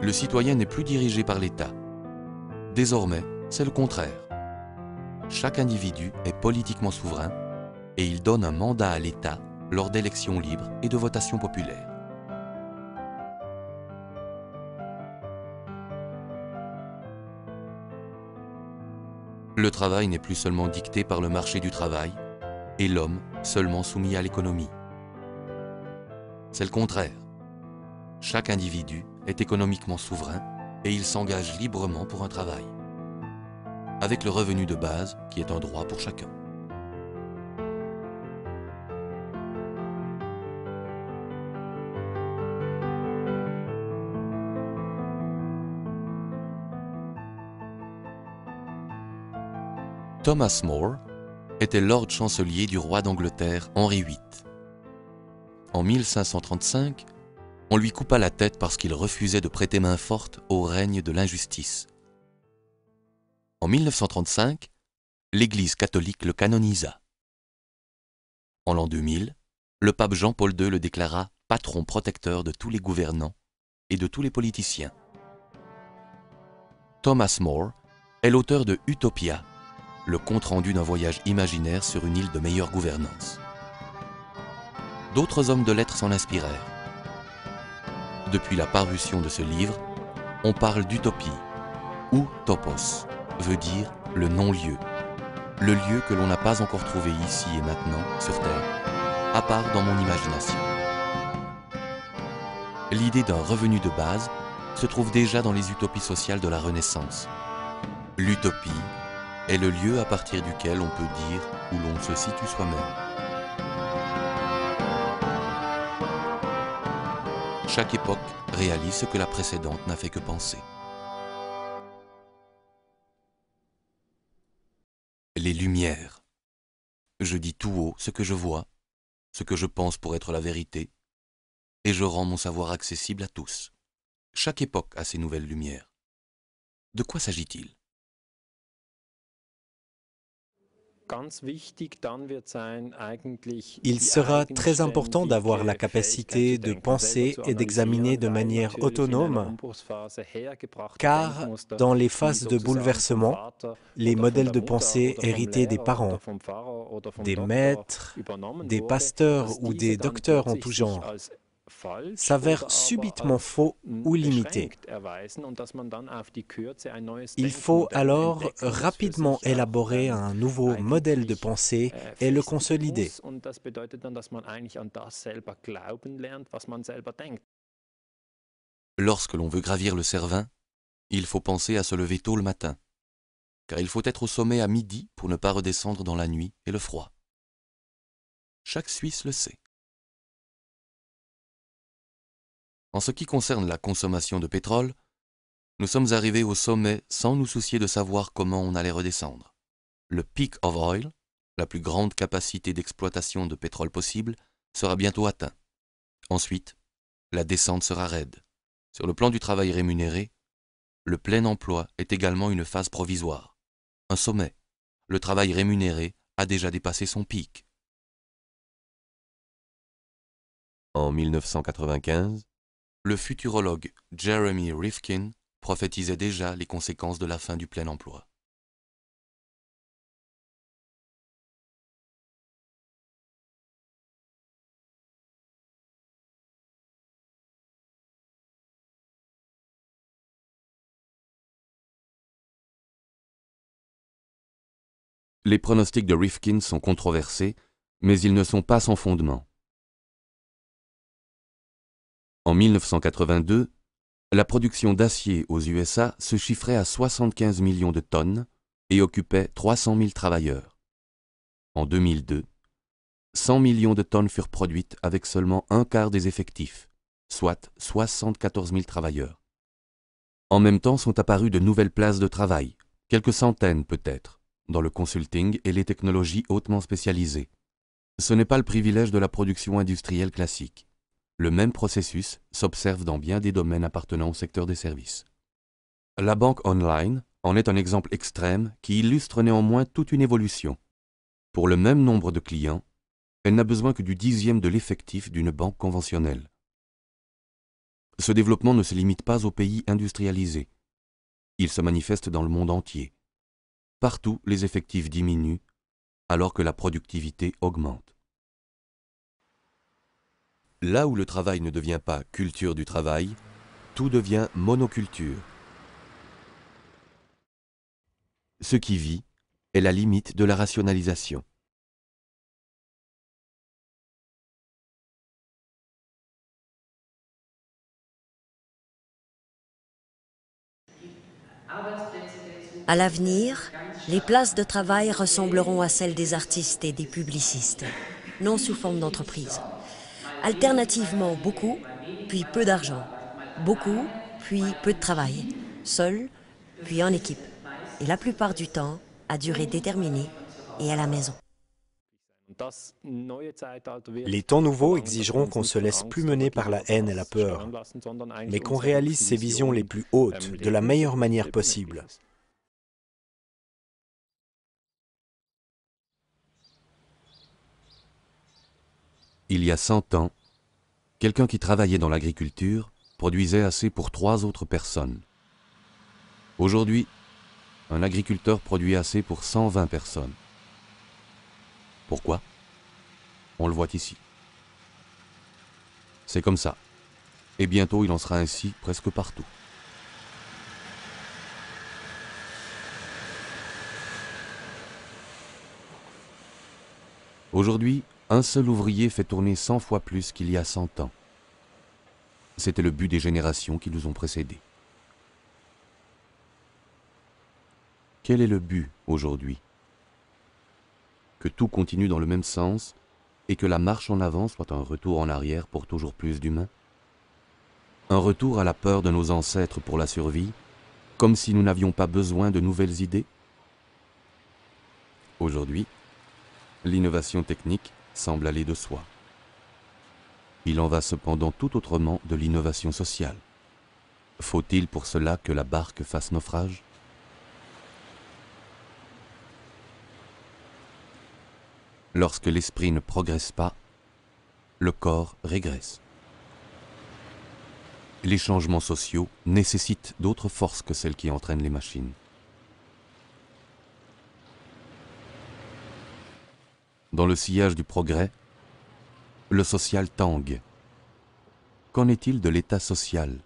Le citoyen n'est plus dirigé par l'État. Désormais, c'est le contraire. Chaque individu est politiquement souverain et il donne un mandat à l'État lors d'élections libres et de votations populaires. Le travail n'est plus seulement dicté par le marché du travail et l'homme seulement soumis à l'économie. C'est le contraire. Chaque individu est économiquement souverain et il s'engage librement pour un travail, avec le revenu de base qui est un droit pour chacun. Thomas More était Lord chancelier du roi d'Angleterre Henri VIII. En 1535, on lui coupa la tête parce qu'il refusait de prêter main forte au règne de l'injustice. En 1935, l'Église catholique le canonisa. En l'an 2000, le pape Jean-Paul II le déclara patron protecteur de tous les gouvernants et de tous les politiciens. Thomas More est l'auteur de Utopia, le compte-rendu d'un voyage imaginaire sur une île de meilleure gouvernance. D'autres hommes de lettres s'en inspirèrent. Depuis la parution de ce livre, on parle d'utopie, ou topos, veut dire le non-lieu, le lieu que l'on n'a pas encore trouvé ici et maintenant sur Terre, à part dans mon imagination. L'idée d'un revenu de base se trouve déjà dans les utopies sociales de la Renaissance. L'utopie est le lieu à partir duquel on peut dire où l'on se situe soi-même. Chaque époque réalise ce que la précédente n'a fait que penser. Les Lumières. Je dis tout haut ce que je vois, ce que je pense pour être la vérité, et je rends mon savoir accessible à tous. Chaque époque a ses nouvelles lumières. De quoi s'agit-il? Il sera très important d'avoir la capacité de penser et d'examiner de manière autonome, car dans les phases de bouleversement, les modèles de pensée hérités des parents, des maîtres, des pasteurs ou des docteurs en tout genre, s'avèrent subitement faux ou limités. Il faut alors rapidement élaborer un nouveau modèle de pensée et le consolider. Lorsque l'on veut gravir le Cervin, il faut penser à se lever tôt le matin, car il faut être au sommet à midi pour ne pas redescendre dans la nuit et le froid. Chaque Suisse le sait. En ce qui concerne la consommation de pétrole, nous sommes arrivés au sommet sans nous soucier de savoir comment on allait redescendre. Le peak of oil, la plus grande capacité d'exploitation de pétrole possible, sera bientôt atteint. Ensuite, la descente sera raide. Sur le plan du travail rémunéré, le plein emploi est également une phase provisoire, un sommet. Le travail rémunéré a déjà dépassé son pic. En 1995, le futurologue Jeremy Rifkin prophétisait déjà les conséquences de la fin du plein emploi. Les pronostics de Rifkin sont controversés, mais ils ne sont pas sans fondement. En 1982, la production d'acier aux USA se chiffrait à 75 millions de tonnes et occupait 300 000 travailleurs. En 2002, 100 millions de tonnes furent produites avec seulement un quart des effectifs, soit 74 000 travailleurs. En même temps sont apparues de nouvelles places de travail, quelques centaines peut-être, dans le consulting et les technologies hautement spécialisées. Ce n'est pas le privilège de la production industrielle classique. Le même processus s'observe dans bien des domaines appartenant au secteur des services. La banque online en est un exemple extrême qui illustre néanmoins toute une évolution. Pour le même nombre de clients, elle n'a besoin que du 10e de l'effectif d'une banque conventionnelle. Ce développement ne se limite pas aux pays industrialisés. Il se manifeste dans le monde entier. Partout, les effectifs diminuent, alors que la productivité augmente. Là où le travail ne devient pas culture du travail, tout devient monoculture. Ce qui vit est la limite de la rationalisation. À l'avenir, les places de travail ressembleront à celles des artistes et des publicistes, non sous forme d'entreprise. Alternativement, beaucoup, puis peu d'argent. Beaucoup, puis peu de travail. Seul, puis en équipe. Et la plupart du temps, à durée déterminée et à la maison. Les temps nouveaux exigeront qu'on se laisse plus mener par la haine et la peur, mais qu'on réalise ses visions les plus hautes de la meilleure manière possible. Il y a 100 ans, quelqu'un qui travaillait dans l'agriculture produisait assez pour 3 autres personnes. Aujourd'hui, un agriculteur produit assez pour 120 personnes. Pourquoi? On le voit ici. C'est comme ça. Et bientôt il en sera ainsi presque partout. Aujourd'hui, un seul ouvrier fait tourner 100 fois plus qu'il y a 100 ans. C'était le but des générations qui nous ont précédés. Quel est le but aujourd'hui? Que tout continue dans le même sens et que la marche en avant soit un retour en arrière pour toujours plus d'humains? Un retour à la peur de nos ancêtres pour la survie, comme si nous n'avions pas besoin de nouvelles idées? Aujourd'hui, l'innovation technique semble aller de soi. Il en va cependant tout autrement de l'innovation sociale. Faut-il pour cela que la barque fasse naufrage? Lorsque l'esprit ne progresse pas, le corps régresse. Les changements sociaux nécessitent d'autres forces que celles qui entraînent les machines. Dans le sillage du progrès, le social tangue. Qu'en est-il de l'état social?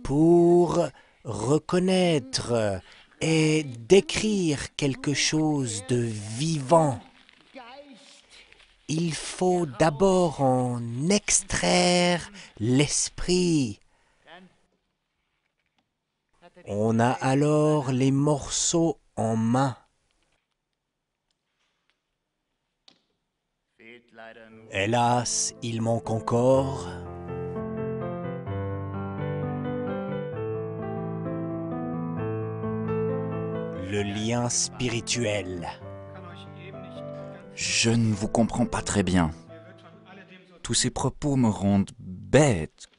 Pour reconnaître et décrire quelque chose de vivant, il faut d'abord en extraire l'esprit. On a alors les morceaux en main. Hélas, il manque encore le lien spirituel. Je ne vous comprends pas très bien. Tous ces propos me rendent bête,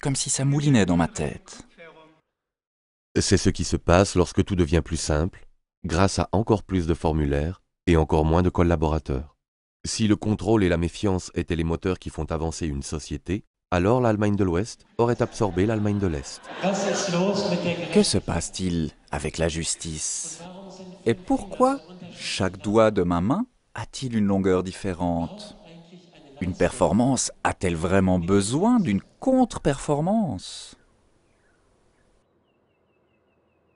comme si ça moulinait dans ma tête. C'est ce qui se passe lorsque tout devient plus simple, grâce à encore plus de formulaires et encore moins de collaborateurs. Si le contrôle et la méfiance étaient les moteurs qui font avancer une société, alors l'Allemagne de l'Ouest aurait absorbé l'Allemagne de l'Est. Que se passe-t-il avec la justice? Et pourquoi chaque doigt de ma main a-t-il une longueur différente? Une performance a-t-elle vraiment besoin d'une contre-performance?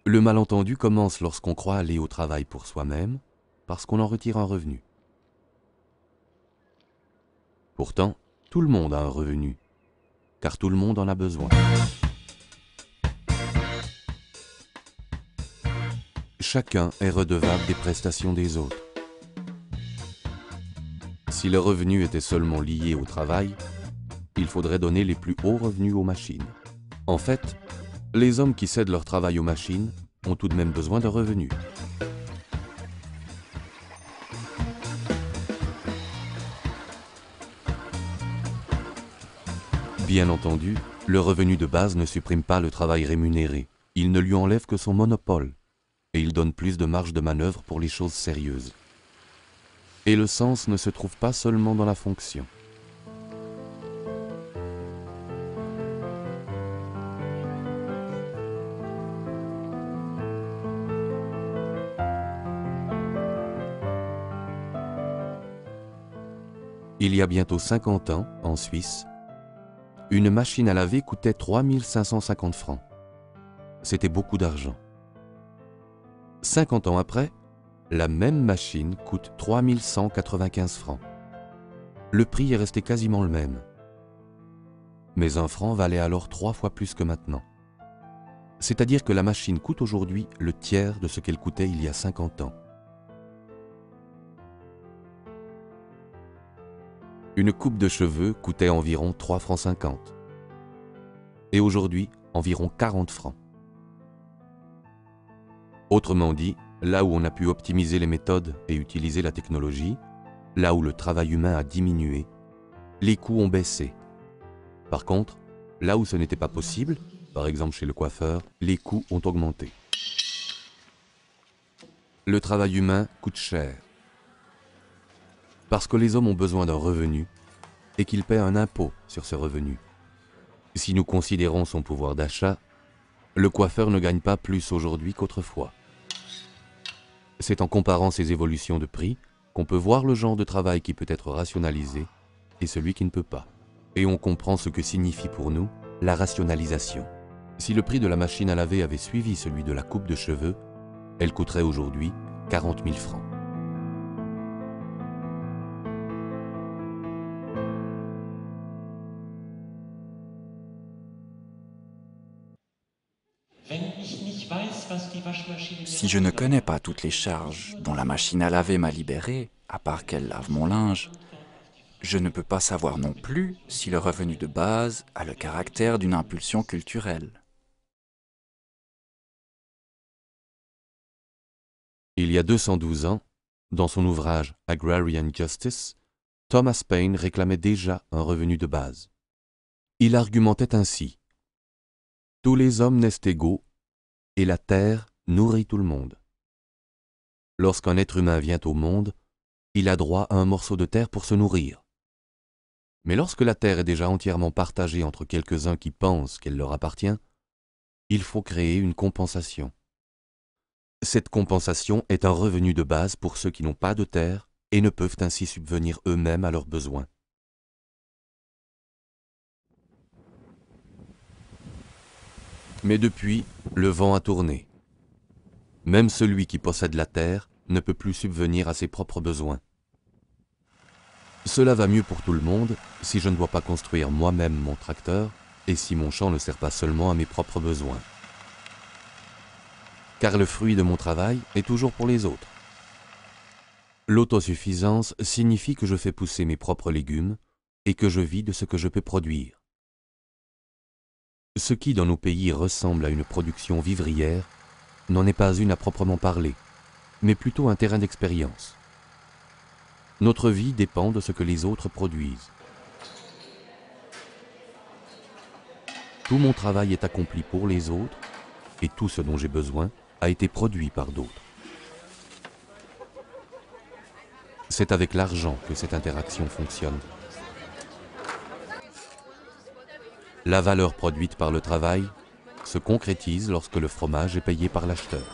Le malentendu commence lorsqu'on croit aller au travail pour soi-même, parce qu'on en retire un revenu. Pourtant, tout le monde a un revenu, car tout le monde en a besoin. Chacun est redevable des prestations des autres. Si le revenu était seulement lié au travail, il faudrait donner les plus hauts revenus aux machines. En fait, les hommes qui cèdent leur travail aux machines ont tout de même besoin de revenus. Bien entendu, le revenu de base ne supprime pas le travail rémunéré. Il ne lui enlève que son monopole, et il donne plus de marge de manœuvre pour les choses sérieuses. Et le sens ne se trouve pas seulement dans la fonction. Il y a bientôt 50 ans, en Suisse, une machine à laver coûtait 3 550 francs. C'était beaucoup d'argent. 50 ans après, la même machine coûte 3 195 francs. Le prix est resté quasiment le même. Mais un franc valait alors 3 fois plus que maintenant. C'est-à-dire que la machine coûte aujourd'hui le tiers de ce qu'elle coûtait il y a 50 ans. Une coupe de cheveux coûtait environ 3 francs 50. Et aujourd'hui, environ 40 francs. Autrement dit, là où on a pu optimiser les méthodes et utiliser la technologie, là où le travail humain a diminué, les coûts ont baissé. Par contre, là où ce n'était pas possible, par exemple chez le coiffeur, les coûts ont augmenté. Le travail humain coûte cher. Parce que les hommes ont besoin d'un revenu et qu'ils paient un impôt sur ce revenu. Si nous considérons son pouvoir d'achat, le coiffeur ne gagne pas plus aujourd'hui qu'autrefois. C'est en comparant ces évolutions de prix qu'on peut voir le genre de travail qui peut être rationalisé et celui qui ne peut pas. Et on comprend ce que signifie pour nous la rationalisation. Si le prix de la machine à laver avait suivi celui de la coupe de cheveux, elle coûterait aujourd'hui 40 000 francs. Si je ne connais pas toutes les charges dont la machine à laver m'a libéré, à part qu'elle lave mon linge, je ne peux pas savoir non plus si le revenu de base a le caractère d'une impulsion culturelle. Il y a 212 ans, dans son ouvrage Agrarian Justice, Thomas Paine réclamait déjà un revenu de base. Il argumentait ainsi: « Tous les hommes naissent égaux et la terre nourrit tout le monde. Lorsqu'un être humain vient au monde, il a droit à un morceau de terre pour se nourrir. Mais lorsque la terre est déjà entièrement partagée entre quelques-uns qui pensent qu'elle leur appartient, il faut créer une compensation. Cette compensation est un revenu de base pour ceux qui n'ont pas de terre et ne peuvent ainsi subvenir eux-mêmes à leurs besoins. » Mais depuis, le vent a tourné. Même celui qui possède la terre ne peut plus subvenir à ses propres besoins. Cela va mieux pour tout le monde si je ne dois pas construire moi-même mon tracteur et si mon champ ne sert pas seulement à mes propres besoins. Car le fruit de mon travail est toujours pour les autres. L'autosuffisance signifie que je fais pousser mes propres légumes et que je vis de ce que je peux produire. Ce qui dans nos pays ressemble à une production vivrière n'en est pas une à proprement parler, mais plutôt un terrain d'expérience. Notre vie dépend de ce que les autres produisent. Tout mon travail est accompli pour les autres, et tout ce dont j'ai besoin a été produit par d'autres. C'est avec l'argent que cette interaction fonctionne. La valeur produite par le travail se concrétise lorsque le fromage est payé par l'acheteur.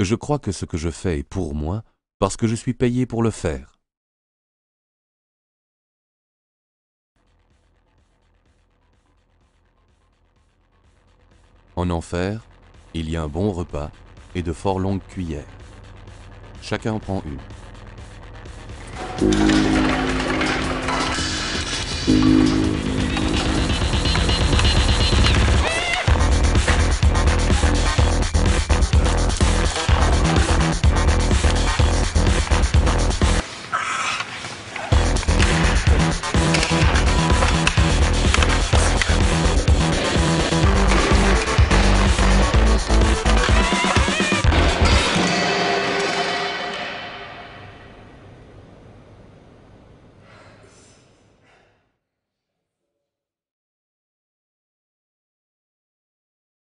Je crois que ce que je fais est pour moi parce que je suis payé pour le faire. En enfer, il y a un bon repas et de fort longues cuillères. Chacun en prend une.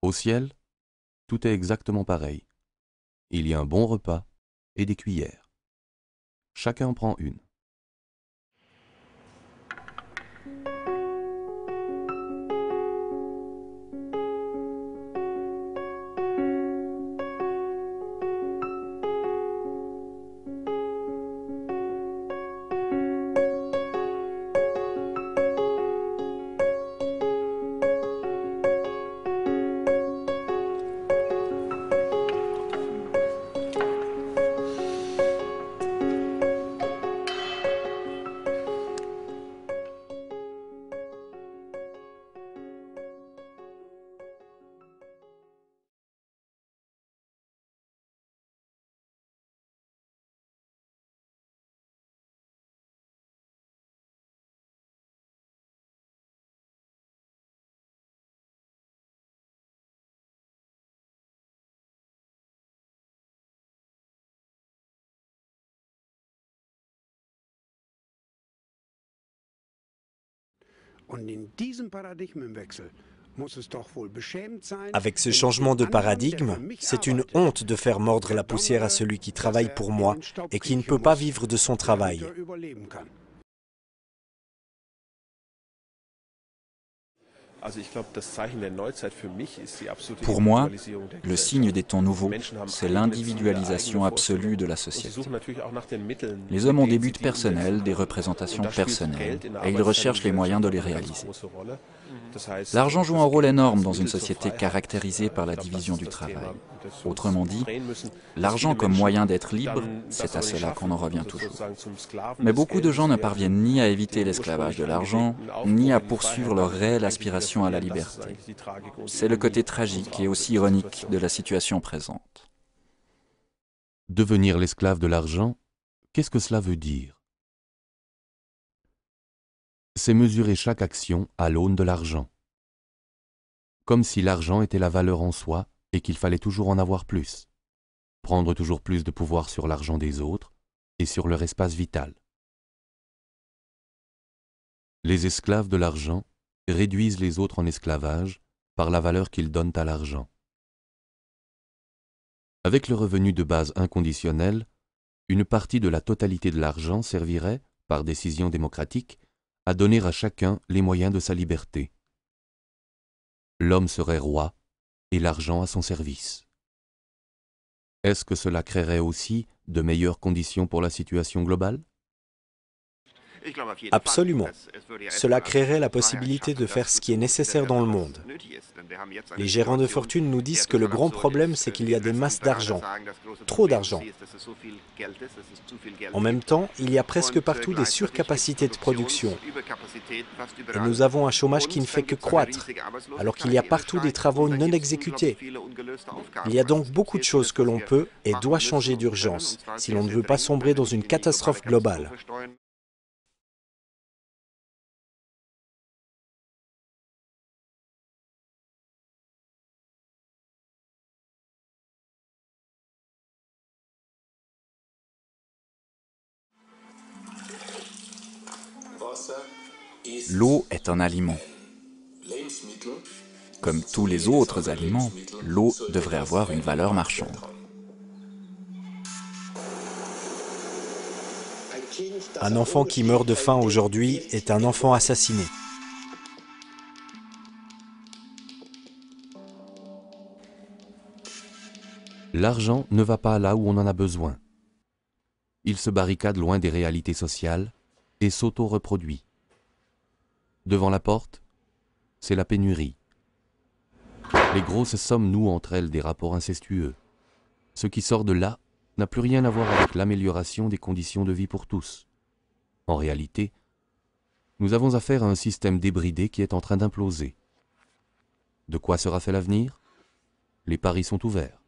Au ciel, tout est exactement pareil. Il y a un bon repas et des cuillères. Chacun en prend une. Avec ce changement de paradigme, c'est une honte de faire mordre la poussière à celui qui travaille pour moi et qui ne peut pas vivre de son travail. Pour moi, le signe des temps nouveaux, c'est l'individualisation absolue de la société. Les hommes ont des buts personnels, des représentations personnelles, et ils recherchent les moyens de les réaliser. L'argent joue un rôle énorme dans une société caractérisée par la division du travail. Autrement dit, l'argent comme moyen d'être libre, c'est à cela qu'on en revient toujours. Mais beaucoup de gens ne parviennent ni à éviter l'esclavage de l'argent, ni à poursuivre leur réelle aspiration à la liberté. C'est le côté tragique et aussi ironique de la situation présente. Devenir l'esclave de l'argent, qu'est-ce que cela veut dire? C'est mesurer chaque action à l'aune de l'argent. Comme si l'argent était la valeur en soi et qu'il fallait toujours en avoir plus. Prendre toujours plus de pouvoir sur l'argent des autres et sur leur espace vital. Les esclaves de l'argent réduisent les autres en esclavage par la valeur qu'ils donnent à l'argent. Avec le revenu de base inconditionnel, une partie de la totalité de l'argent servirait, par décision démocratique, à donner à chacun les moyens de sa liberté. L'homme serait roi et l'argent à son service. Est-ce que cela créerait aussi de meilleures conditions pour la situation globale? Absolument. Cela créerait la possibilité de faire ce qui est nécessaire dans le monde. Les gérants de fortune nous disent que le grand problème, c'est qu'il y a des masses d'argent, trop d'argent. En même temps, il y a presque partout des surcapacités de production. Et nous avons un chômage qui ne fait que croître, alors qu'il y a partout des travaux non exécutés. Il y a donc beaucoup de choses que l'on peut et doit changer d'urgence, si l'on ne veut pas sombrer dans une catastrophe globale. L'eau est un aliment. Comme tous les autres aliments, l'eau devrait avoir une valeur marchande. Un enfant qui meurt de faim aujourd'hui est un enfant assassiné. L'argent ne va pas là où on en a besoin. Il se barricade loin des réalités sociales et s'auto-reproduit. Devant la porte, c'est la pénurie. Les grosses sommes nouent entre elles des rapports incestueux. Ce qui sort de là n'a plus rien à voir avec l'amélioration des conditions de vie pour tous. En réalité, nous avons affaire à un système débridé qui est en train d'imploser. De quoi sera fait l'avenir? Les paris sont ouverts.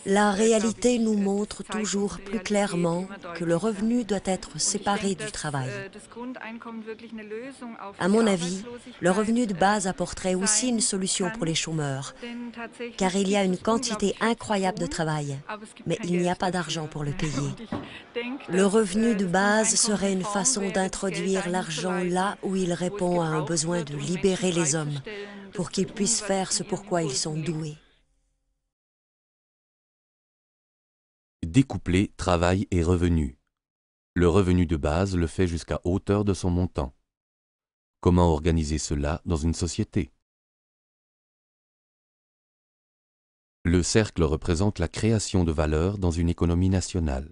La réalité nous montre toujours plus clairement que le revenu doit être séparé du travail. À mon avis, le revenu de base apporterait aussi une solution pour les chômeurs, car il y a une quantité incroyable de travail, mais il n'y a pas d'argent pour le payer. Le revenu de base serait une façon d'introduire l'argent là où il répond à un besoin de libérer les hommes, pour qu'ils puissent faire ce pourquoi ils sont doués. Découpler travail et revenu. Le revenu de base le fait jusqu'à hauteur de son montant. Comment organiser cela dans une société? Le cercle représente la création de valeur dans une économie nationale.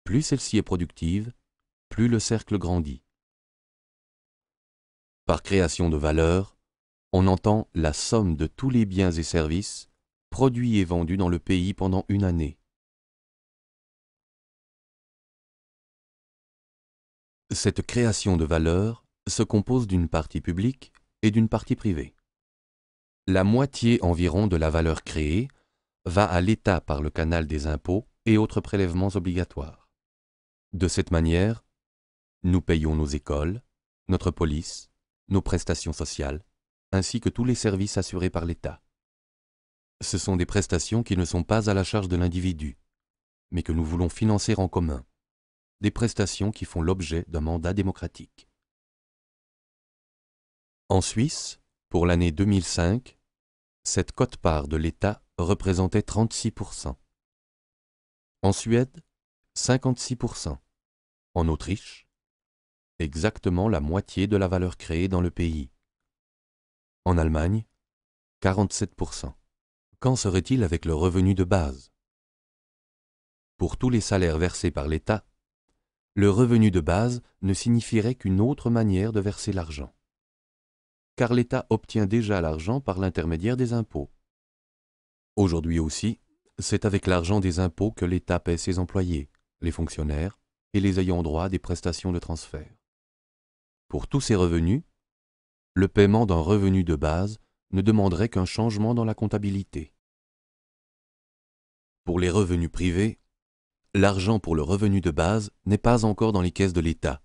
Plus celle-ci est productive, plus le cercle grandit. Par création de valeur, on entend la somme de tous les biens et services produits et vendus dans le pays pendant une année. Cette création de valeur se compose d'une partie publique et d'une partie privée. La moitié environ de la valeur créée va à l'État par le canal des impôts et autres prélèvements obligatoires. De cette manière, nous payons nos écoles, notre police, nos prestations sociales, ainsi que tous les services assurés par l'État. Ce sont des prestations qui ne sont pas à la charge de l'individu, mais que nous voulons financer en commun, des prestations qui font l'objet d'un mandat démocratique. En Suisse, pour l'année 2005, cette quote-part de l'État représentait 36%. En Suède, 56%. En Autriche, exactement la moitié de la valeur créée dans le pays. En Allemagne, 47%. Qu'en serait-il avec le revenu de base? Pour tous les salaires versés par l'État, le revenu de base ne signifierait qu'une autre manière de verser l'argent. Car l'État obtient déjà l'argent par l'intermédiaire des impôts. Aujourd'hui aussi, c'est avec l'argent des impôts que l'État paie ses employés, les fonctionnaires et les ayants droit des prestations de transfert. Pour tous ces revenus, le paiement d'un revenu de base ne demanderait qu'un changement dans la comptabilité. Pour les revenus privés, l'argent pour le revenu de base n'est pas encore dans les caisses de l'État.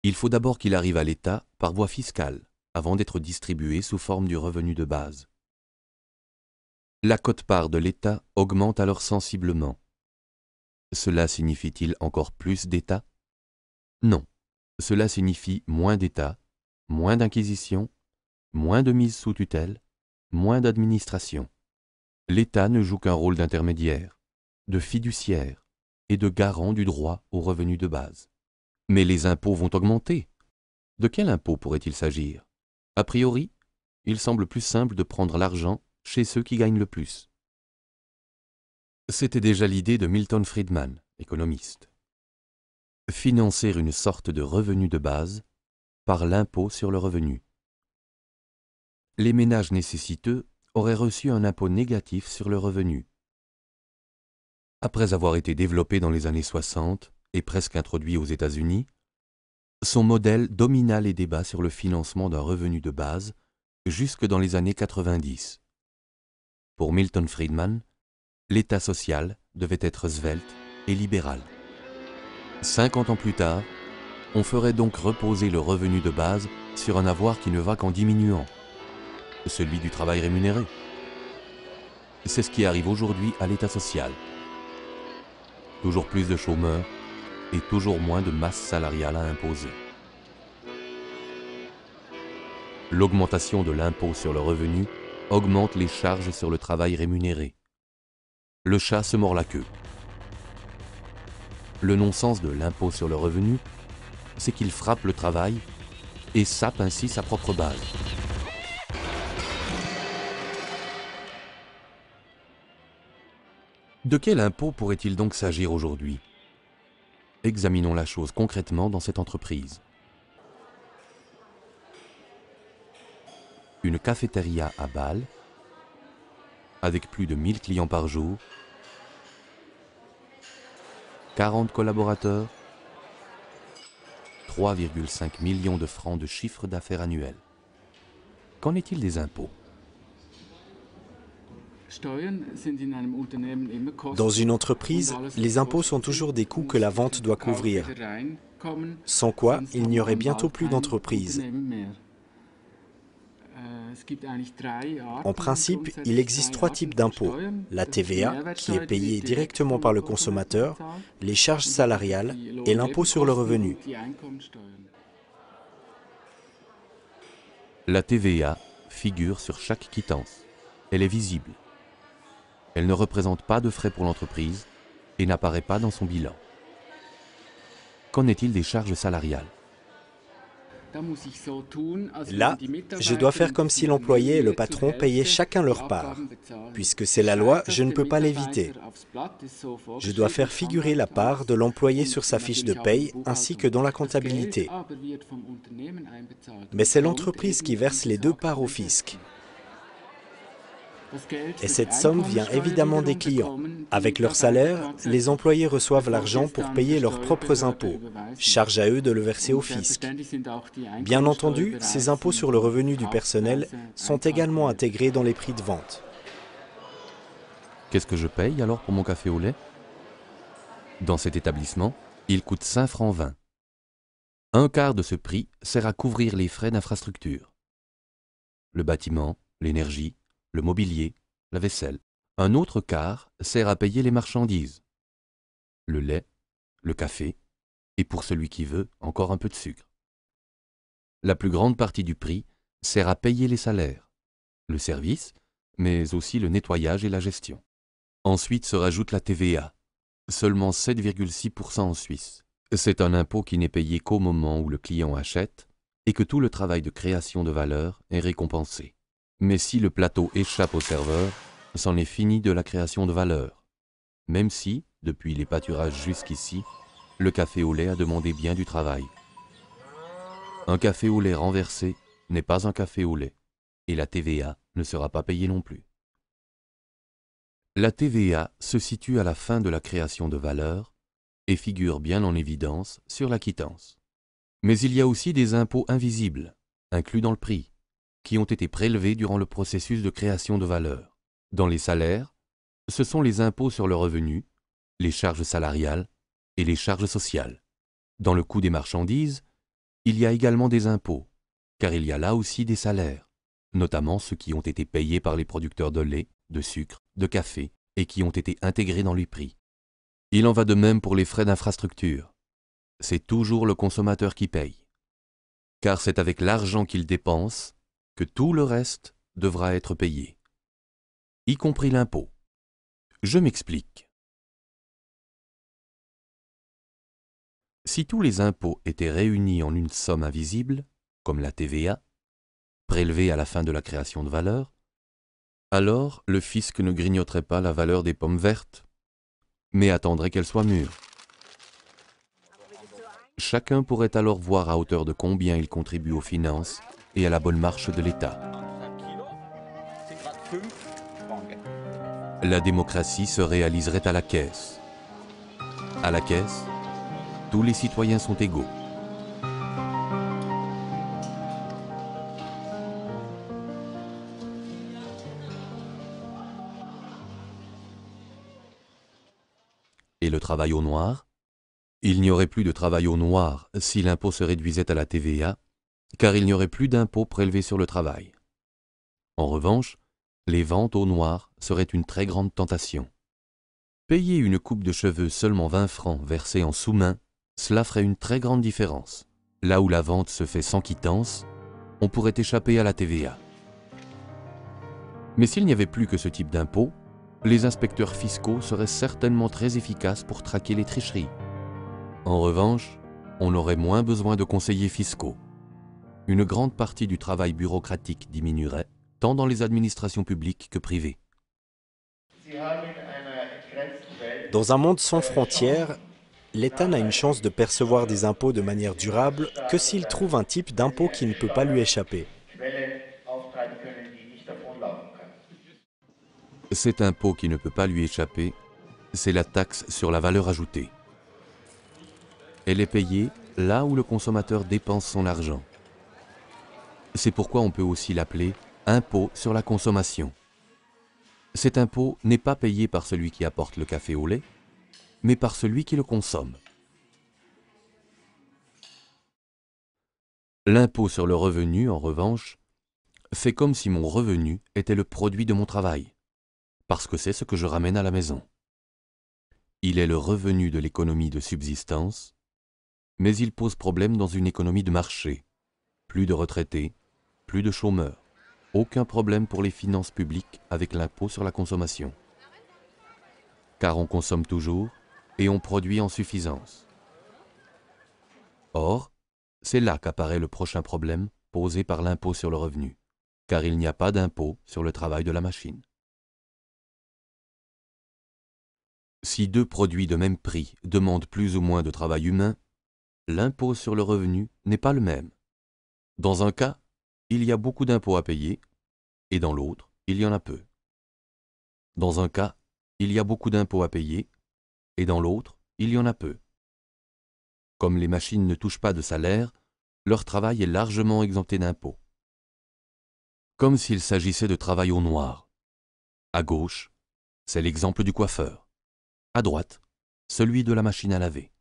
Il faut d'abord qu'il arrive à l'État par voie fiscale, avant d'être distribué sous forme du revenu de base. La quote-part de l'État augmente alors sensiblement. Cela signifie-t-il encore plus d'État? Non, cela signifie moins d'État, moins d'inquisition, moins de mise sous tutelle, moins d'administration. L'État ne joue qu'un rôle d'intermédiaire, de fiduciaire et de garant du droit au revenu de base. Mais les impôts vont augmenter. De quel impôt pourrait-il s'agir? A priori, il semble plus simple de prendre l'argent chez ceux qui gagnent le plus. C'était déjà l'idée de Milton Friedman, économiste. Financer une sorte de revenu de base par l'impôt sur le revenu. Les ménages nécessiteux auraient reçu un impôt négatif sur le revenu. Après avoir été développé dans les années 60 et presque introduit aux États-Unis, son modèle domina les débats sur le financement d'un revenu de base jusque dans les années 90. Pour Milton Friedman, l'État social devait être svelte et libéral. 50 ans plus tard, on ferait donc reposer le revenu de base sur un avoir qui ne va qu'en diminuant, celui du travail rémunéré. C'est ce qui arrive aujourd'hui à l'État social. Toujours plus de chômeurs et toujours moins de masse salariale à imposer. L'augmentation de l'impôt sur le revenu augmente les charges sur le travail rémunéré. Le chat se mord la queue. Le non-sens de l'impôt sur le revenu, c'est qu'il frappe le travail et sape ainsi sa propre base. De quel impôt pourrait-il donc s'agir aujourd'hui? Examinons la chose concrètement dans cette entreprise. Une cafétéria à Bâle, avec plus de 1000 clients par jour, 40 collaborateurs, 3,5 millions de francs de chiffre d'affaires annuel. Qu'en est-il des impôts? Dans une entreprise, les impôts sont toujours des coûts que la vente doit couvrir, sans quoi il n'y aurait bientôt plus d'entreprise. En principe, il existe 3 types d'impôts. La TVA, qui est payée directement par le consommateur, les charges salariales et l'impôt sur le revenu. La TVA figure sur chaque quittance. Elle est visible. Elle ne représente pas de frais pour l'entreprise et n'apparaît pas dans son bilan. Qu'en est-il des charges salariales? Là, je dois faire comme si l'employé et le patron payaient chacun leur part. Puisque c'est la loi, je ne peux pas l'éviter. Je dois faire figurer la part de l'employé sur sa fiche de paye ainsi que dans la comptabilité. Mais c'est l'entreprise qui verse les 2 parts au fisc. Et cette somme vient évidemment des clients. Avec leur salaire, les employés reçoivent l'argent pour payer leurs propres impôts. Charge à eux de le verser au fisc. Bien entendu, ces impôts sur le revenu du personnel sont également intégrés dans les prix de vente. Qu'est-ce que je paye alors pour mon café au lait? Dans cet établissement, il coûte 5 francs 20. Un quart de ce prix sert à couvrir les frais d'infrastructure. Le bâtiment, l'énergie, le mobilier, la vaisselle. Un autre quart sert à payer les marchandises. Le lait, le café, et pour celui qui veut, encore un peu de sucre. La plus grande partie du prix sert à payer les salaires, le service, mais aussi le nettoyage et la gestion. Ensuite se rajoute la TVA, seulement 7,6% en Suisse. C'est un impôt qui n'est payé qu'au moment où le client achète et que tout le travail de création de valeur est récompensé. Mais si le plateau échappe au serveur, c'en est fini de la création de valeur. Même si, depuis les pâturages jusqu'ici, le café au lait a demandé bien du travail. Un café au lait renversé n'est pas un café au lait, et la TVA ne sera pas payée non plus. La TVA se situe à la fin de la création de valeur et figure bien en évidence sur la quittance. Mais il y a aussi des impôts invisibles, inclus dans le prix, qui ont été prélevés durant le processus de création de valeur. Dans les salaires, ce sont les impôts sur le revenu, les charges salariales et les charges sociales. Dans le coût des marchandises, il y a également des impôts, car il y a là aussi des salaires, notamment ceux qui ont été payés par les producteurs de lait, de sucre, de café et qui ont été intégrés dans les prix. Il en va de même pour les frais d'infrastructure. C'est toujours le consommateur qui paye, car c'est avec l'argent qu'il dépense que tout le reste devra être payé, y compris l'impôt. Je m'explique. Si tous les impôts étaient réunis en une somme invisible, comme la TVA, prélevée à la fin de la création de valeur, alors le fisc ne grignoterait pas la valeur des pommes vertes, mais attendrait qu'elles soient mûres. Chacun pourrait alors voir à hauteur de combien il contribue aux finances et à la bonne marche de l'État. La démocratie se réaliserait à la caisse. À la caisse, tous les citoyens sont égaux. Et le travail au noir? Il n'y aurait plus de travail au noir si l'impôt se réduisait à la TVA, car il n'y aurait plus d'impôt prélevé sur le travail. En revanche, les ventes au noir seraient une très grande tentation. Payer une coupe de cheveux seulement 20 francs versés en sous-main, cela ferait une très grande différence. Là où la vente se fait sans quittance, on pourrait échapper à la TVA. Mais s'il n'y avait plus que ce type d'impôt, les inspecteurs fiscaux seraient certainement très efficaces pour traquer les tricheries. En revanche, on aurait moins besoin de conseillers fiscaux. Une grande partie du travail bureaucratique diminuerait, tant dans les administrations publiques que privées. Dans un monde sans frontières, l'État n'a une chance de percevoir des impôts de manière durable que s'il trouve un type d'impôt qui ne peut pas lui échapper. Cet impôt qui ne peut pas lui échapper, c'est la taxe sur la valeur ajoutée. Elle est payée là où le consommateur dépense son argent. C'est pourquoi on peut aussi l'appeler impôt sur la consommation. Cet impôt n'est pas payé par celui qui apporte le café au lait, mais par celui qui le consomme. L'impôt sur le revenu, en revanche, fait comme si mon revenu était le produit de mon travail, parce que c'est ce que je ramène à la maison. Il est le revenu de l'économie de subsistance, mais il pose problème dans une économie de marché. Plus de retraités, plus de chômeurs. Aucun problème pour les finances publiques avec l'impôt sur la consommation. Car on consomme toujours et on produit en suffisance. Or, c'est là qu'apparaît le prochain problème posé par l'impôt sur le revenu, car il n'y a pas d'impôt sur le travail de la machine. Si deux produits de même prix demandent plus ou moins de travail humain, l'impôt sur le revenu n'est pas le même. Dans un cas, il y a beaucoup d'impôts à payer, et dans l'autre, il y en a peu. Dans un cas, il y a beaucoup d'impôts à payer, et dans l'autre, il y en a peu. Comme les machines ne touchent pas de salaire, leur travail est largement exempté d'impôts. Comme s'il s'agissait de travail au noir. À gauche, c'est l'exemple du coiffeur. À droite, celui de la machine à laver.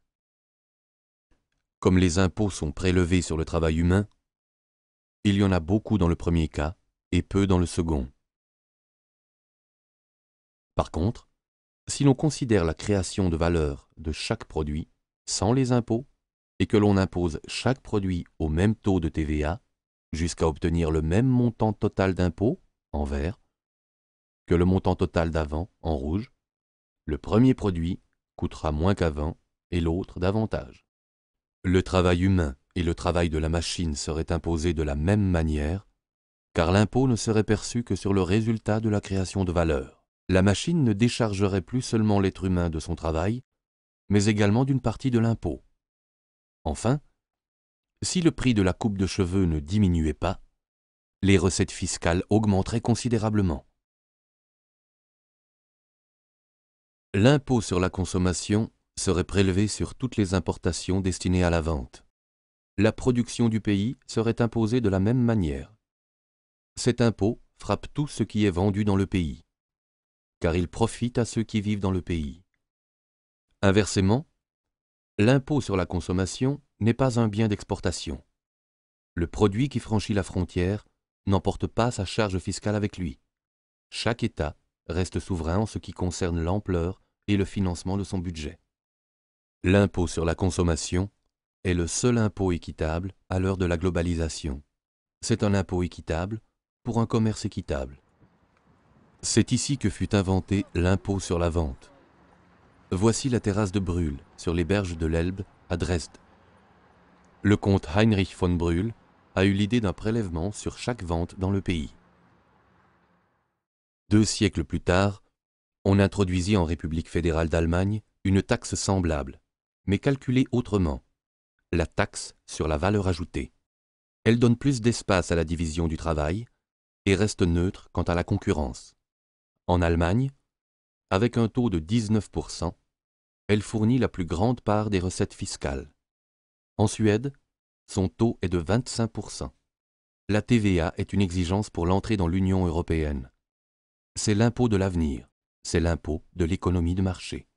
Comme les impôts sont prélevés sur le travail humain, il y en a beaucoup dans le premier cas et peu dans le second. Par contre, si l'on considère la création de valeur de chaque produit sans les impôts et que l'on impose chaque produit au même taux de TVA jusqu'à obtenir le même montant total d'impôts, en vert, que le montant total d'avant, en rouge, le premier produit coûtera moins qu'avant et l'autre davantage. Le travail humain et le travail de la machine seraient imposés de la même manière, car l'impôt ne serait perçu que sur le résultat de la création de valeur. La machine ne déchargerait plus seulement l'être humain de son travail, mais également d'une partie de l'impôt. Enfin, si le prix de la coupe de cheveux ne diminuait pas, les recettes fiscales augmenteraient considérablement. L'impôt sur la consommation serait prélevé sur toutes les importations destinées à la vente. La production du pays serait imposée de la même manière. Cet impôt frappe tout ce qui est vendu dans le pays, car il profite à ceux qui vivent dans le pays. Inversement, l'impôt sur la consommation n'est pas un bien d'exportation. Le produit qui franchit la frontière n'emporte pas sa charge fiscale avec lui. Chaque État reste souverain en ce qui concerne l'ampleur et le financement de son budget. L'impôt sur la consommation est le seul impôt équitable à l'heure de la globalisation. C'est un impôt équitable pour un commerce équitable. C'est ici que fut inventé l'impôt sur la vente. Voici la terrasse de Brühl, sur les berges de l'Elbe, à Dresde. Le comte Heinrich von Brühl a eu l'idée d'un prélèvement sur chaque vente dans le pays. 2 siècles plus tard, on introduisit en République fédérale d'Allemagne une taxe semblable, mais calculée autrement, la taxe sur la valeur ajoutée. Elle donne plus d'espace à la division du travail et reste neutre quant à la concurrence. En Allemagne, avec un taux de 19%, elle fournit la plus grande part des recettes fiscales. En Suède, son taux est de 25%. La TVA est une exigence pour l'entrée dans l'Union européenne. C'est l'impôt de l'avenir, c'est l'impôt de l'économie de marché.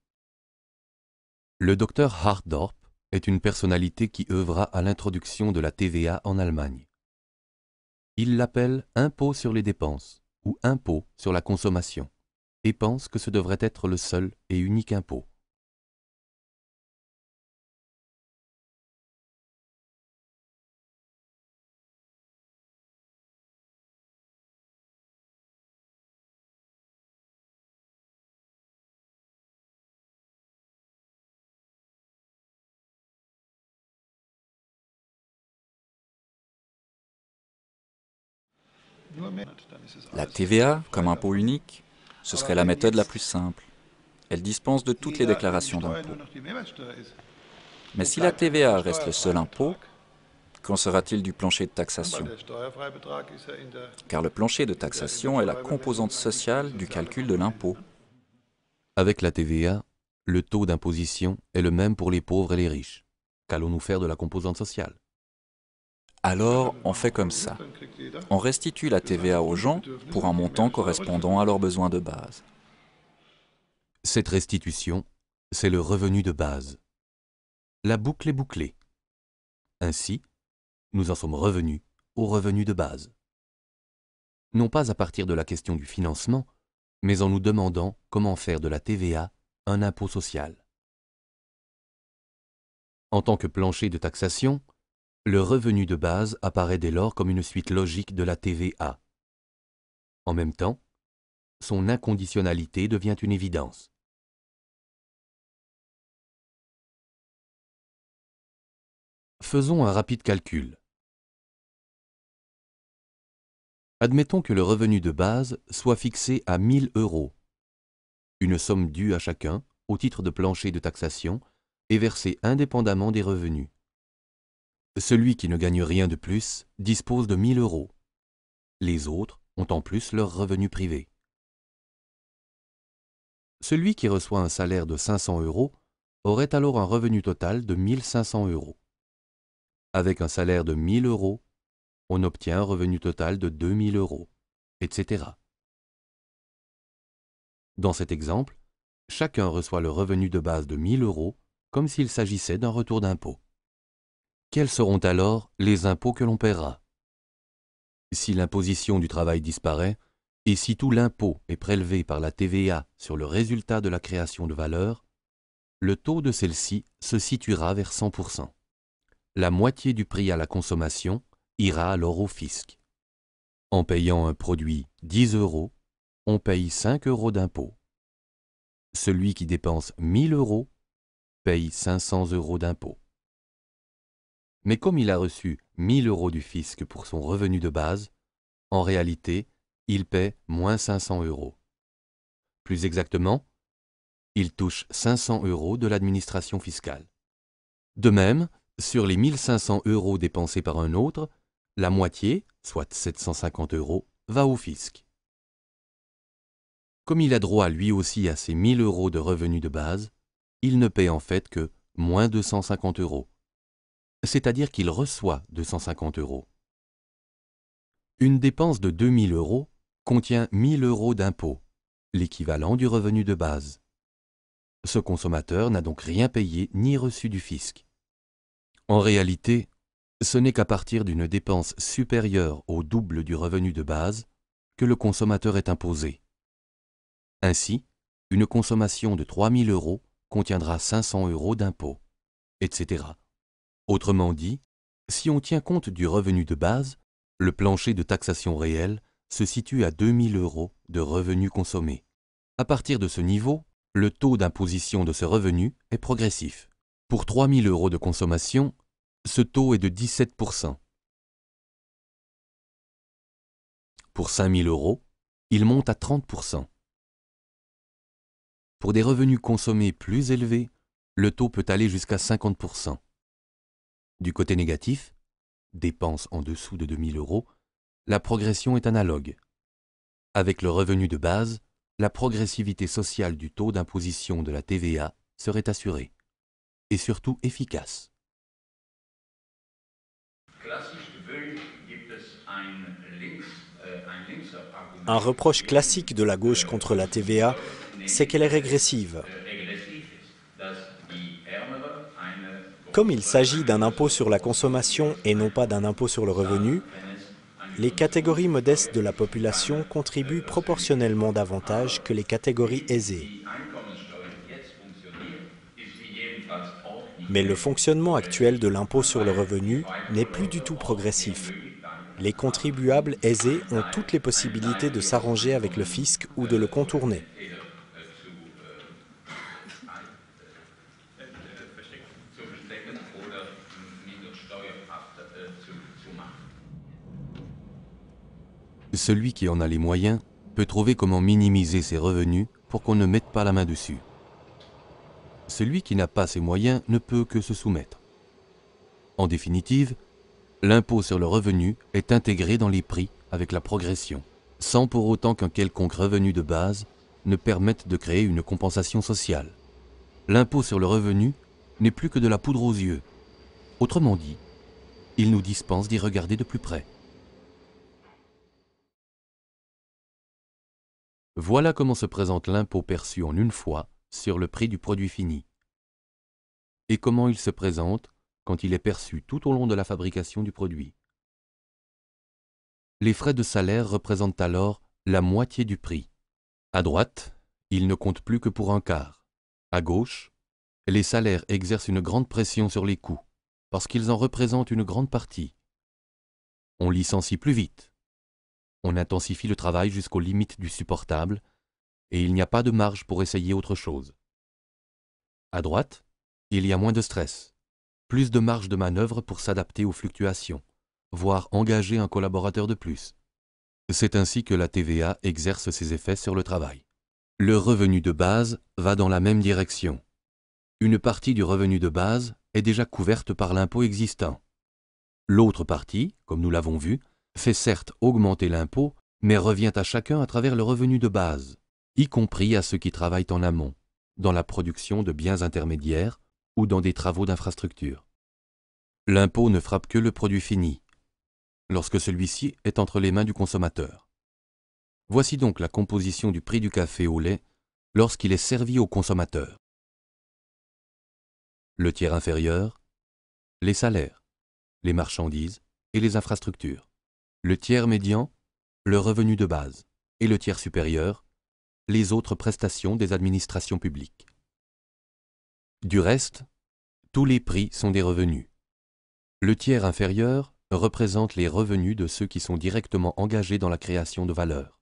Le docteur Hardorp est une personnalité qui œuvra à l'introduction de la TVA en Allemagne. Il l'appelle impôt sur les dépenses ou impôt sur la consommation et pense que ce devrait être le seul et unique impôt. La TVA, comme impôt unique, ce serait la méthode la plus simple. Elle dispense de toutes les déclarations d'impôts. Mais si la TVA reste le seul impôt, qu'en sera-t-il du plancher de taxation? Car le plancher de taxation est la composante sociale du calcul de l'impôt. Avec la TVA, le taux d'imposition est le même pour les pauvres et les riches. Qu'allons-nous faire de la composante sociale? Alors, on fait comme ça. On restitue la TVA aux gens pour un montant correspondant à leurs besoins de base. Cette restitution, c'est le revenu de base. La boucle est bouclée. Ainsi, nous en sommes revenus au revenu de base. Non pas à partir de la question du financement, mais en nous demandant comment faire de la TVA un impôt social. En tant que plancher de taxation, le revenu de base apparaît dès lors comme une suite logique de la TVA. En même temps, son inconditionnalité devient une évidence. Faisons un rapide calcul. Admettons que le revenu de base soit fixé à 1 000 €, une somme due à chacun au titre de plancher de taxation et versée indépendamment des revenus. Celui qui ne gagne rien de plus dispose de 1 000 €. Les autres ont en plus leur revenu privé. Celui qui reçoit un salaire de 500 € aurait alors un revenu total de 1 500 €. Avec un salaire de 1 000 €, on obtient un revenu total de 2 000 €, etc. Dans cet exemple, chacun reçoit le revenu de base de 1 000 € comme s'il s'agissait d'un retour d'impôt. Quels seront alors les impôts que l'on paiera? Si l'imposition du travail disparaît, et si tout l'impôt est prélevé par la TVA sur le résultat de la création de valeur, le taux de celle-ci se situera vers 100%. La moitié du prix à la consommation ira alors au fisc. En payant un produit 10 €, on paye 5 € d'impôt. Celui qui dépense 1 000 € paye 500 € d'impôt. Mais comme il a reçu 1 000 € du fisc pour son revenu de base, en réalité, il paie moins 500 €. Plus exactement, il touche 500 € de l'administration fiscale. De même, sur les 1 500 € dépensés par un autre, la moitié, soit 750 €, va au fisc. Comme il a droit lui aussi à ses 1 000 € de revenus de base, il ne paie en fait que moins 250 €. C'est-à-dire qu'il reçoit 250 €. Une dépense de 2 000 € contient 1 000 € d'impôt, l'équivalent du revenu de base. Ce consommateur n'a donc rien payé ni reçu du fisc. En réalité, ce n'est qu'à partir d'une dépense supérieure au double du revenu de base que le consommateur est imposé. Ainsi, une consommation de 3 000 € contiendra 500 € d'impôt, etc. Autrement dit, si on tient compte du revenu de base, le plancher de taxation réel se situe à 2 000 € de revenus consommés. À partir de ce niveau, le taux d'imposition de ce revenu est progressif. Pour 3 000 € de consommation, ce taux est de 17%. Pour 5 000 €, il monte à 30%. Pour des revenus consommés plus élevés, le taux peut aller jusqu'à 50%. Du côté négatif, dépenses en dessous de 2 000 €, la progression est analogue. Avec le revenu de base, la progressivité sociale du taux d'imposition de la TVA serait assurée, et surtout efficace. Un reproche classique de la gauche contre la TVA, c'est qu'elle est régressive. Comme il s'agit d'un impôt sur la consommation et non pas d'un impôt sur le revenu, les catégories modestes de la population contribuent proportionnellement davantage que les catégories aisées. Mais le fonctionnement actuel de l'impôt sur le revenu n'est plus du tout progressif. Les contribuables aisés ont toutes les possibilités de s'arranger avec le fisc ou de le contourner. Celui qui en a les moyens peut trouver comment minimiser ses revenus pour qu'on ne mette pas la main dessus. Celui qui n'a pas ces moyens ne peut que se soumettre. En définitive, l'impôt sur le revenu est intégré dans les prix avec la progression, sans pour autant qu'un quelconque revenu de base ne permette de créer une compensation sociale. L'impôt sur le revenu n'est plus que de la poudre aux yeux. Autrement dit, il nous dispense d'y regarder de plus près. Voilà comment se présente l'impôt perçu en une fois sur le prix du produit fini. Et comment il se présente quand il est perçu tout au long de la fabrication du produit. Les frais de salaire représentent alors la moitié du prix. À droite, ils ne comptent plus que pour un quart. À gauche, les salaires exercent une grande pression sur les coûts, parce qu'ils en représentent une grande partie. On licencie plus vite. On intensifie le travail jusqu'aux limites du supportable, et il n'y a pas de marge pour essayer autre chose. À droite, il y a moins de stress, plus de marge de manœuvre pour s'adapter aux fluctuations, voire engager un collaborateur de plus. C'est ainsi que la TVA exerce ses effets sur le travail. Le revenu de base va dans la même direction. Une partie du revenu de base est déjà couverte par l'impôt existant. L'autre partie, comme nous l'avons vu, fait certes augmenter l'impôt, mais revient à chacun à travers le revenu de base, y compris à ceux qui travaillent en amont, dans la production de biens intermédiaires ou dans des travaux d'infrastructure. L'impôt ne frappe que le produit fini, lorsque celui-ci est entre les mains du consommateur. Voici donc la composition du prix du café au lait lorsqu'il est servi au consommateur. Le tiers inférieur, les salaires, les marchandises et les infrastructures. Le tiers médian, le revenu de base, et le tiers supérieur, les autres prestations des administrations publiques. Du reste, tous les prix sont des revenus. Le tiers inférieur représente les revenus de ceux qui sont directement engagés dans la création de valeur.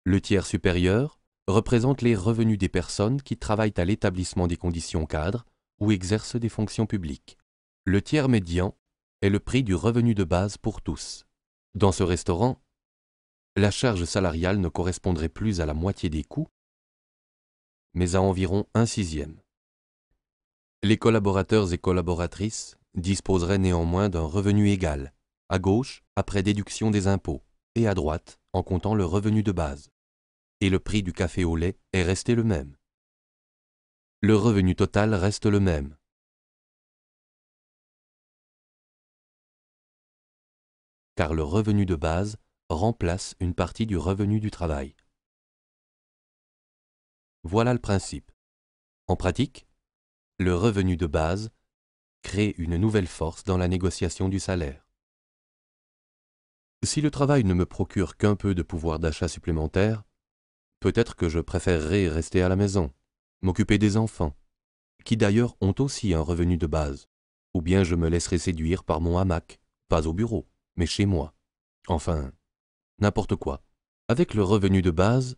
Le tiers supérieur représente les revenus des personnes qui travaillent à l'établissement des conditions cadres ou exercent des fonctions publiques. Le tiers médian est le prix du revenu de base pour tous. Dans ce restaurant, la charge salariale ne correspondrait plus à la moitié des coûts, mais à environ 1/6. Les collaborateurs et collaboratrices disposeraient néanmoins d'un revenu égal, à gauche après déduction des impôts, et à droite en comptant le revenu de base. Et le prix du café au lait est resté le même. Le revenu total reste le même. Car le revenu de base remplace une partie du revenu du travail. Voilà le principe. En pratique, le revenu de base crée une nouvelle force dans la négociation du salaire. Si le travail ne me procure qu'un peu de pouvoir d'achat supplémentaire, peut-être que je préférerais rester à la maison, m'occuper des enfants, qui d'ailleurs ont aussi un revenu de base, ou bien je me laisserai séduire par mon hamac, pas au bureau, mais chez moi. Enfin, n'importe quoi. Avec le revenu de base,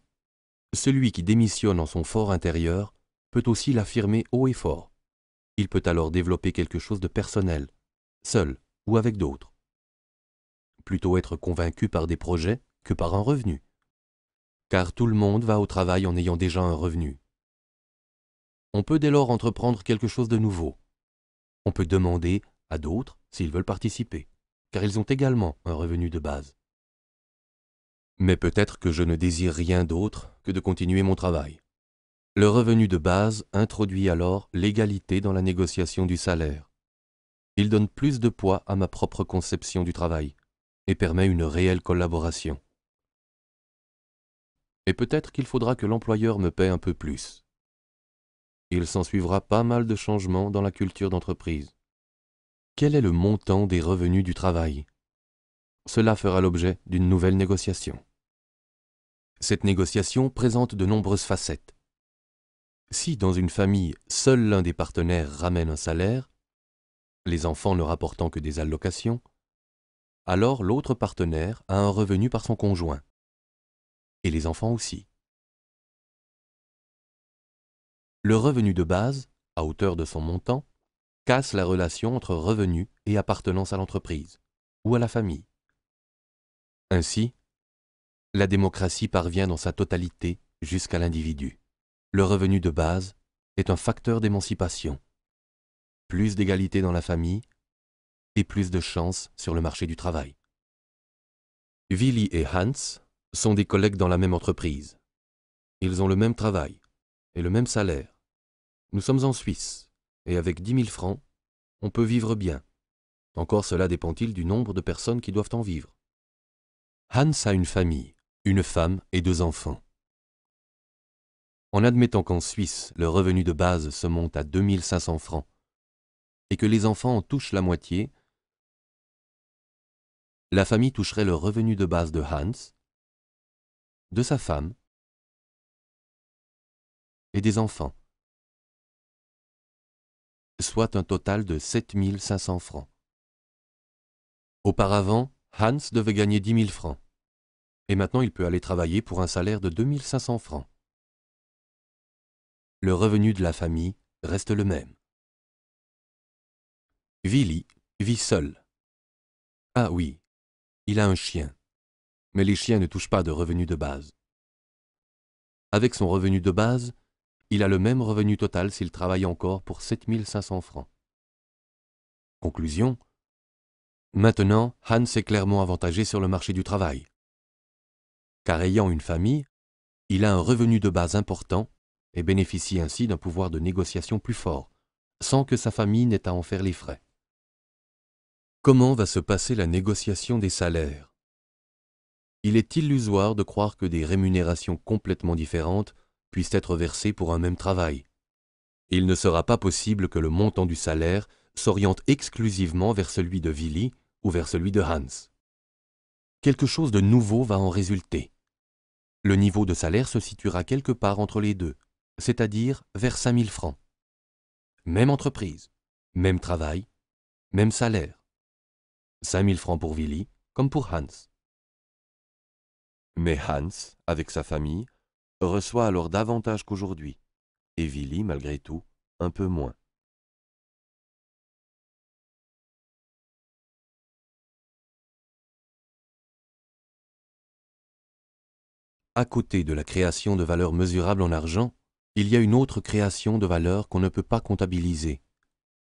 celui qui démissionne en son fort intérieur peut aussi l'affirmer haut et fort. Il peut alors développer quelque chose de personnel, seul ou avec d'autres. Plutôt être convaincu par des projets que par un revenu. Car tout le monde va au travail en ayant déjà un revenu. On peut dès lors entreprendre quelque chose de nouveau. On peut demander à d'autres s'ils veulent participer, car ils ont également un revenu de base. Mais peut-être que je ne désire rien d'autre que de continuer mon travail. Le revenu de base introduit alors l'égalité dans la négociation du salaire. Il donne plus de poids à ma propre conception du travail et permet une réelle collaboration. Et peut-être qu'il faudra que l'employeur me paie un peu plus. Il s'ensuivra pas mal de changements dans la culture d'entreprise. Quel est le montant des revenus du travail? Cela fera l'objet d'une nouvelle négociation. Cette négociation présente de nombreuses facettes. Si dans une famille, seul l'un des partenaires ramène un salaire, les enfants ne rapportant que des allocations, alors l'autre partenaire a un revenu par son conjoint. Et les enfants aussi. Le revenu de base, à hauteur de son montant, casse la relation entre revenu et appartenance à l'entreprise ou à la famille. Ainsi, la démocratie parvient dans sa totalité jusqu'à l'individu. Le revenu de base est un facteur d'émancipation. Plus d'égalité dans la famille et plus de chances sur le marché du travail. Willy et Hans sont des collègues dans la même entreprise. Ils ont le même travail et le même salaire. Nous sommes en Suisse, et avec 10 000 francs, on peut vivre bien. Encore cela dépend-il du nombre de personnes qui doivent en vivre. Hans a une famille, une femme et 2 enfants. En admettant qu'en Suisse, le revenu de base se monte à 2 500 francs, et que les enfants en touchent la moitié, la famille toucherait le revenu de base de Hans, de sa femme et des enfants, soit un total de 7 500 francs. Auparavant, Hans devait gagner 10 000 francs, et maintenant il peut aller travailler pour un salaire de 2 500 francs. Le revenu de la famille reste le même. Willy vit seul. Ah oui, il a un chien, mais les chiens ne touchent pas de revenu de base. Avec son revenu de base, il a le même revenu total s'il travaille encore pour 7 500 francs. Conclusion. Maintenant, Hans est clairement avantagé sur le marché du travail. Car ayant une famille, il a un revenu de base important et bénéficie ainsi d'un pouvoir de négociation plus fort, sans que sa famille n'ait à en faire les frais. Comment va se passer la négociation des salaires? Il est illusoire de croire que des rémunérations complètement différentes puissent être versées pour un même travail. Il ne sera pas possible que le montant du salaire s'oriente exclusivement vers celui de Willy ou vers celui de Hans. Quelque chose de nouveau va en résulter. Le niveau de salaire se situera quelque part entre les deux, c'est-à-dire vers 5 000 francs. Même entreprise, même travail, même salaire. 5 000 francs pour Willy comme pour Hans. Mais Hans, avec sa famille, reçoit alors davantage qu'aujourd'hui, et Willy, malgré tout, un peu moins. À côté de la création de valeur mesurable en argent, il y a une autre création de valeur qu'on ne peut pas comptabiliser,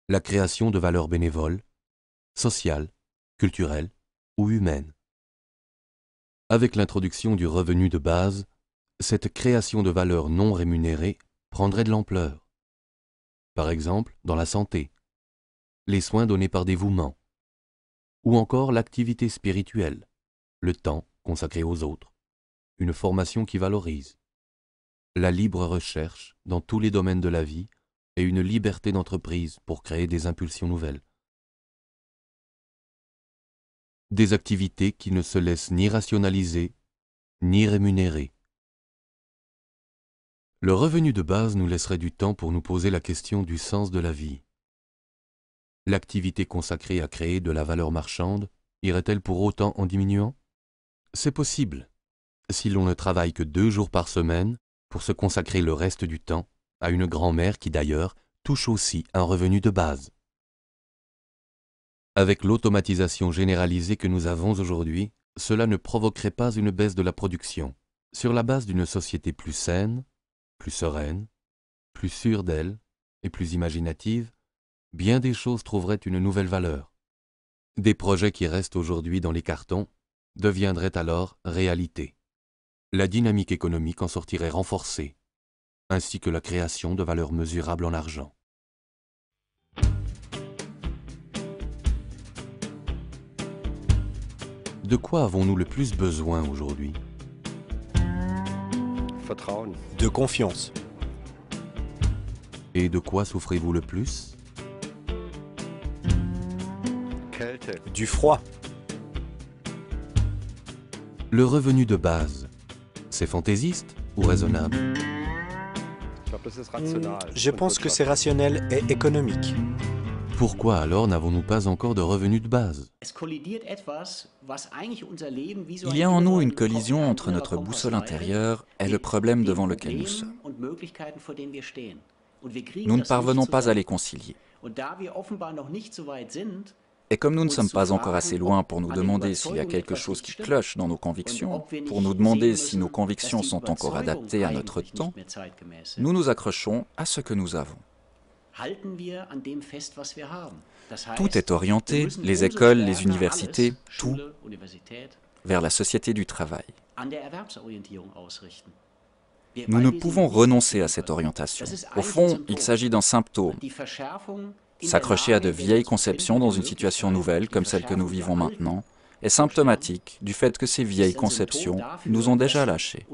la création de valeurs bénévoles, sociales, culturelles ou humaines. Avec l'introduction du revenu de base, cette création de valeur non rémunérée prendrait de l'ampleur. Par exemple, dans la santé, les soins donnés par dévouement, ou encore l'activité spirituelle, le temps consacré aux autres, une formation qui valorise, la libre recherche dans tous les domaines de la vie et une liberté d'entreprise pour créer des impulsions nouvelles. Des activités qui ne se laissent ni rationaliser, ni rémunérer. Le revenu de base nous laisserait du temps pour nous poser la question du sens de la vie. L'activité consacrée à créer de la valeur marchande irait-elle pour autant en diminuant? C'est possible, si l'on ne travaille que 2 jours par semaine pour se consacrer le reste du temps à une grand-mère qui d'ailleurs touche aussi un revenu de base. Avec l'automatisation généralisée que nous avons aujourd'hui, cela ne provoquerait pas une baisse de la production. Sur la base d'une société plus saine, plus sereine, plus sûre d'elle et plus imaginative, bien des choses trouveraient une nouvelle valeur. Des projets qui restent aujourd'hui dans les cartons deviendraient alors réalité. La dynamique économique en sortirait renforcée, ainsi que la création de valeurs mesurables en argent. De quoi avons-nous le plus besoin aujourd'hui? De confiance. Et de quoi souffrez-vous le plus? Du froid. Le revenu de base, c'est fantaisiste ou raisonnable? Je pense que c'est rationnel et économique. Pourquoi alors n'avons-nous pas encore de revenu de base? Il y a en nous une collision entre notre boussole intérieure et le problème devant lequel nous sommes. Nous ne parvenons pas à les concilier. Et comme nous ne sommes pas encore assez loin pour nous demander s'il y a quelque chose qui cloche dans nos convictions, pour nous demander si nos convictions sont encore adaptées à notre temps, nous nous accrochons à ce que nous avons. Tout est orienté, les écoles, les universités, tout, vers la société du travail. Nous ne pouvons renoncer à cette orientation. Au fond, il s'agit d'un symptôme. S'accrocher à de vieilles conceptions dans une situation nouvelle comme celle que nous vivons maintenant est symptomatique du fait que ces vieilles conceptions nous ont déjà lâchés.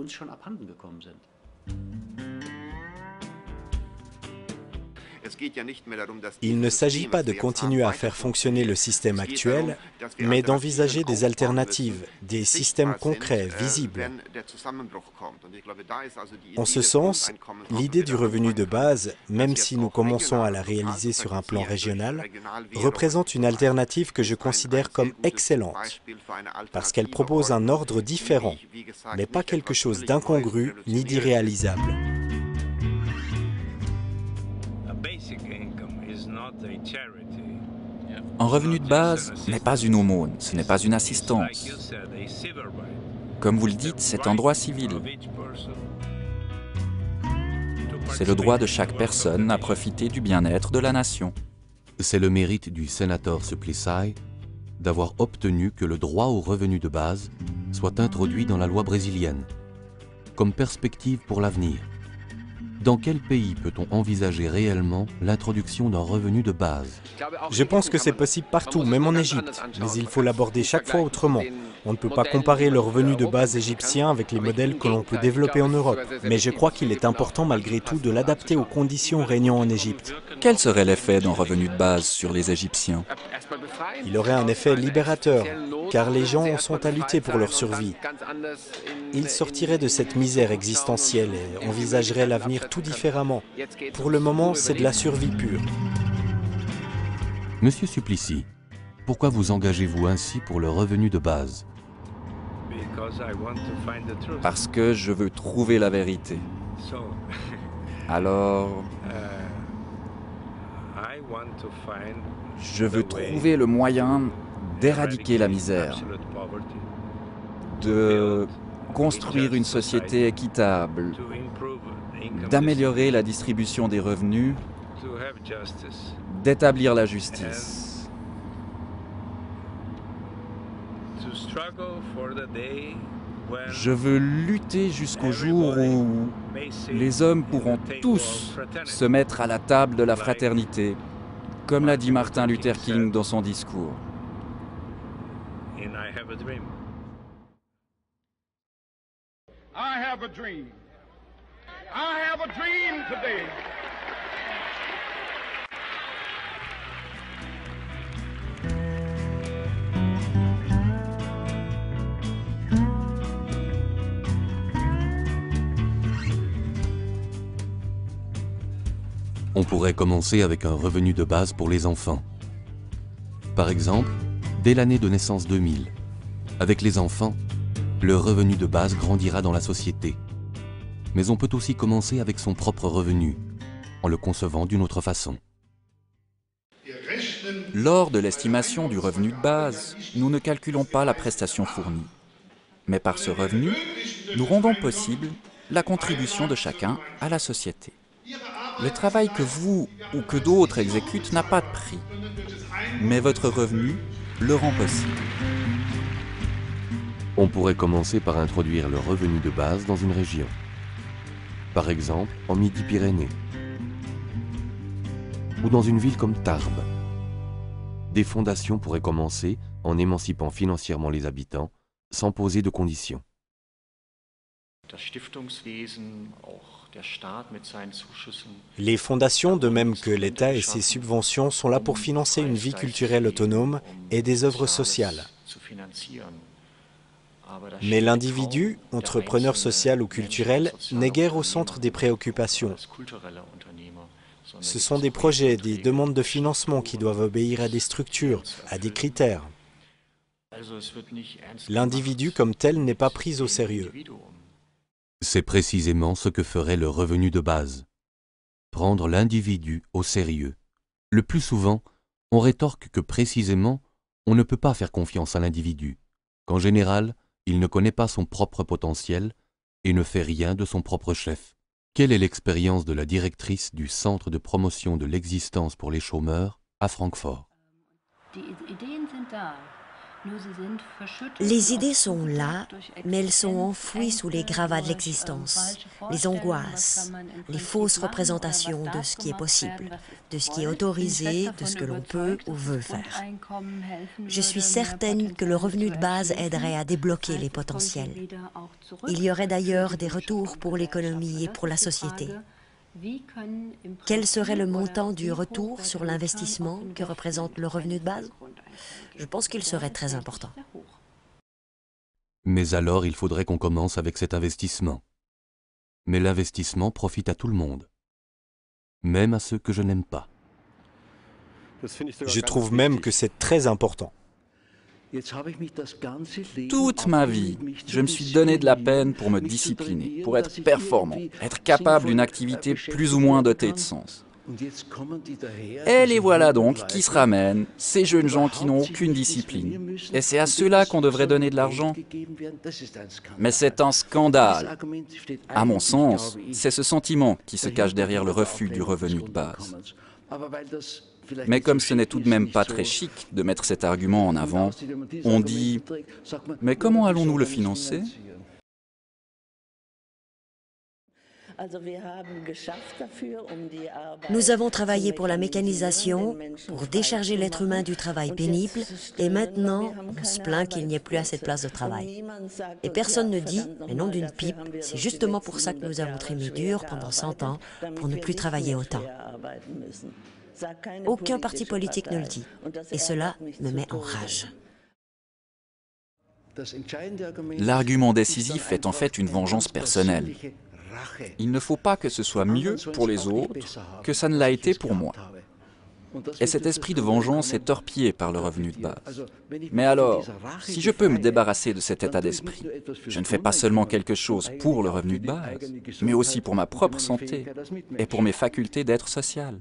Il ne s'agit pas de continuer à faire fonctionner le système actuel, mais d'envisager des alternatives, des systèmes concrets, visibles. En ce sens, l'idée du revenu de base, même si nous commençons à la réaliser sur un plan régional, représente une alternative que je considère comme excellente, parce qu'elle propose un ordre différent, mais pas quelque chose d'incongru ni d'irréalisable. Un revenu de base n'est pas une aumône, ce n'est pas une assistance. Comme vous le dites, c'est un droit civil. C'est le droit de chaque personne à profiter du bien-être de la nation. C'est le mérite du sénateur Suplicy d'avoir obtenu que le droit au revenu de base soit introduit dans la loi brésilienne, comme perspective pour l'avenir. Dans quel pays peut-on envisager réellement l'introduction d'un revenu de base? Je pense que c'est possible partout, même en Égypte, mais il faut l'aborder chaque fois autrement. On ne peut pas comparer le revenu de base égyptien avec les modèles que l'on peut développer en Europe, mais je crois qu'il est important malgré tout de l'adapter aux conditions régnant en Égypte. Quel serait l'effet d'un revenu de base sur les Égyptiens? Il aurait un effet libérateur, car les gens sont à lutter pour leur survie. Ils sortiraient de cette misère existentielle et envisageraient l'avenir tout différemment. Pour le moment, c'est de la survie pure. Monsieur Suplicy, pourquoi vous engagez-vous ainsi pour le revenu de base? Parce que je veux trouver la vérité. Alors, je veux trouver le moyen d'éradiquer la misère, de construire une société équitable, d'améliorer la distribution des revenus, d'établir la justice. Je veux lutter jusqu'au jour où les hommes pourront tous se mettre à la table de la fraternité, comme l'a dit Martin Luther King dans son discours. I have a dream. I have a dream today. On pourrait commencer avec un revenu de base pour les enfants. Par exemple, dès l'année de naissance 2000, avec les enfants, le revenu de base grandira dans la société. Mais on peut aussi commencer avec son propre revenu, en le concevant d'une autre façon. Ihr rechnet Lors de l'estimation du revenu de base, nous ne calculons pas la prestation fournie. Mais par ce revenu, nous rendons possible la contribution de chacun à la société. Le travail que vous ou que d'autres exécutent n'a pas de prix, mais votre revenu le rend possible. On pourrait commencer par introduire le revenu de base dans une région. Par exemple, en Midi-Pyrénées. Ou dans une ville comme Tarbes. Des fondations pourraient commencer en émancipant financièrement les habitants, sans poser de conditions. Les fondations, de même que l'État et ses subventions, sont là pour financer une vie culturelle autonome et des œuvres sociales. Mais l'individu, entrepreneur social ou culturel, n'est guère au centre des préoccupations. Ce sont des projets, des demandes de financement qui doivent obéir à des structures, à des critères. L'individu comme tel n'est pas pris au sérieux. C'est précisément ce que ferait le revenu de base. Prendre l'individu au sérieux. Le plus souvent, on rétorque que précisément, on ne peut pas faire confiance à l'individu, qu'en général, il ne connaît pas son propre potentiel et ne fait rien de son propre chef. Quelle est l'expérience de la directrice du Centre de promotion de l'existence pour les chômeurs à Francfort? Les idées sont là, mais elles sont enfouies sous les gravats de l'existence, les angoisses, les fausses représentations de ce qui est possible, de ce qui est autorisé, de ce que l'on peut ou veut faire. Je suis certaine que le revenu de base aiderait à débloquer les potentiels. Il y aurait d'ailleurs des retours pour l'économie et pour la société. Quel serait le montant du retour sur l'investissement que représente le revenu de base? Je pense qu'il serait très important. Mais alors, il faudrait qu'on commence avec cet investissement. Mais l'investissement profite à tout le monde, même à ceux que je n'aime pas. Je trouve même que c'est très important. Toute ma vie, je me suis donné de la peine pour me discipliner, pour être performant, être capable d'une activité plus ou moins dotée de sens. Et les voilà donc qui se ramènent, ces jeunes gens qui n'ont aucune discipline. Et c'est à ceux-là qu'on devrait donner de l'argent. Mais c'est un scandale. À mon sens, c'est ce sentiment qui se cache derrière le refus du revenu de base. Mais comme ce n'est tout de même pas très chic de mettre cet argument en avant, on dit « Mais comment allons-nous le financer ?» Nous avons travaillé pour la mécanisation, pour décharger l'être humain du travail pénible, et maintenant, on se plaint qu'il n'y ait plus assez de place de travail. Et personne ne dit, mais non d'une pipe, c'est justement pour ça que nous avons trimé dur pendant 100 ans, pour ne plus travailler autant. Aucun parti politique ne le dit, et cela me met en rage. L'argument décisif est en fait une vengeance personnelle. Il ne faut pas que ce soit mieux pour les autres que ça ne l'a été pour moi. Et cet esprit de vengeance est torpillé par le revenu de base. Mais alors, si je peux me débarrasser de cet état d'esprit, je ne fais pas seulement quelque chose pour le revenu de base, mais aussi pour ma propre santé et pour mes facultés d'être social.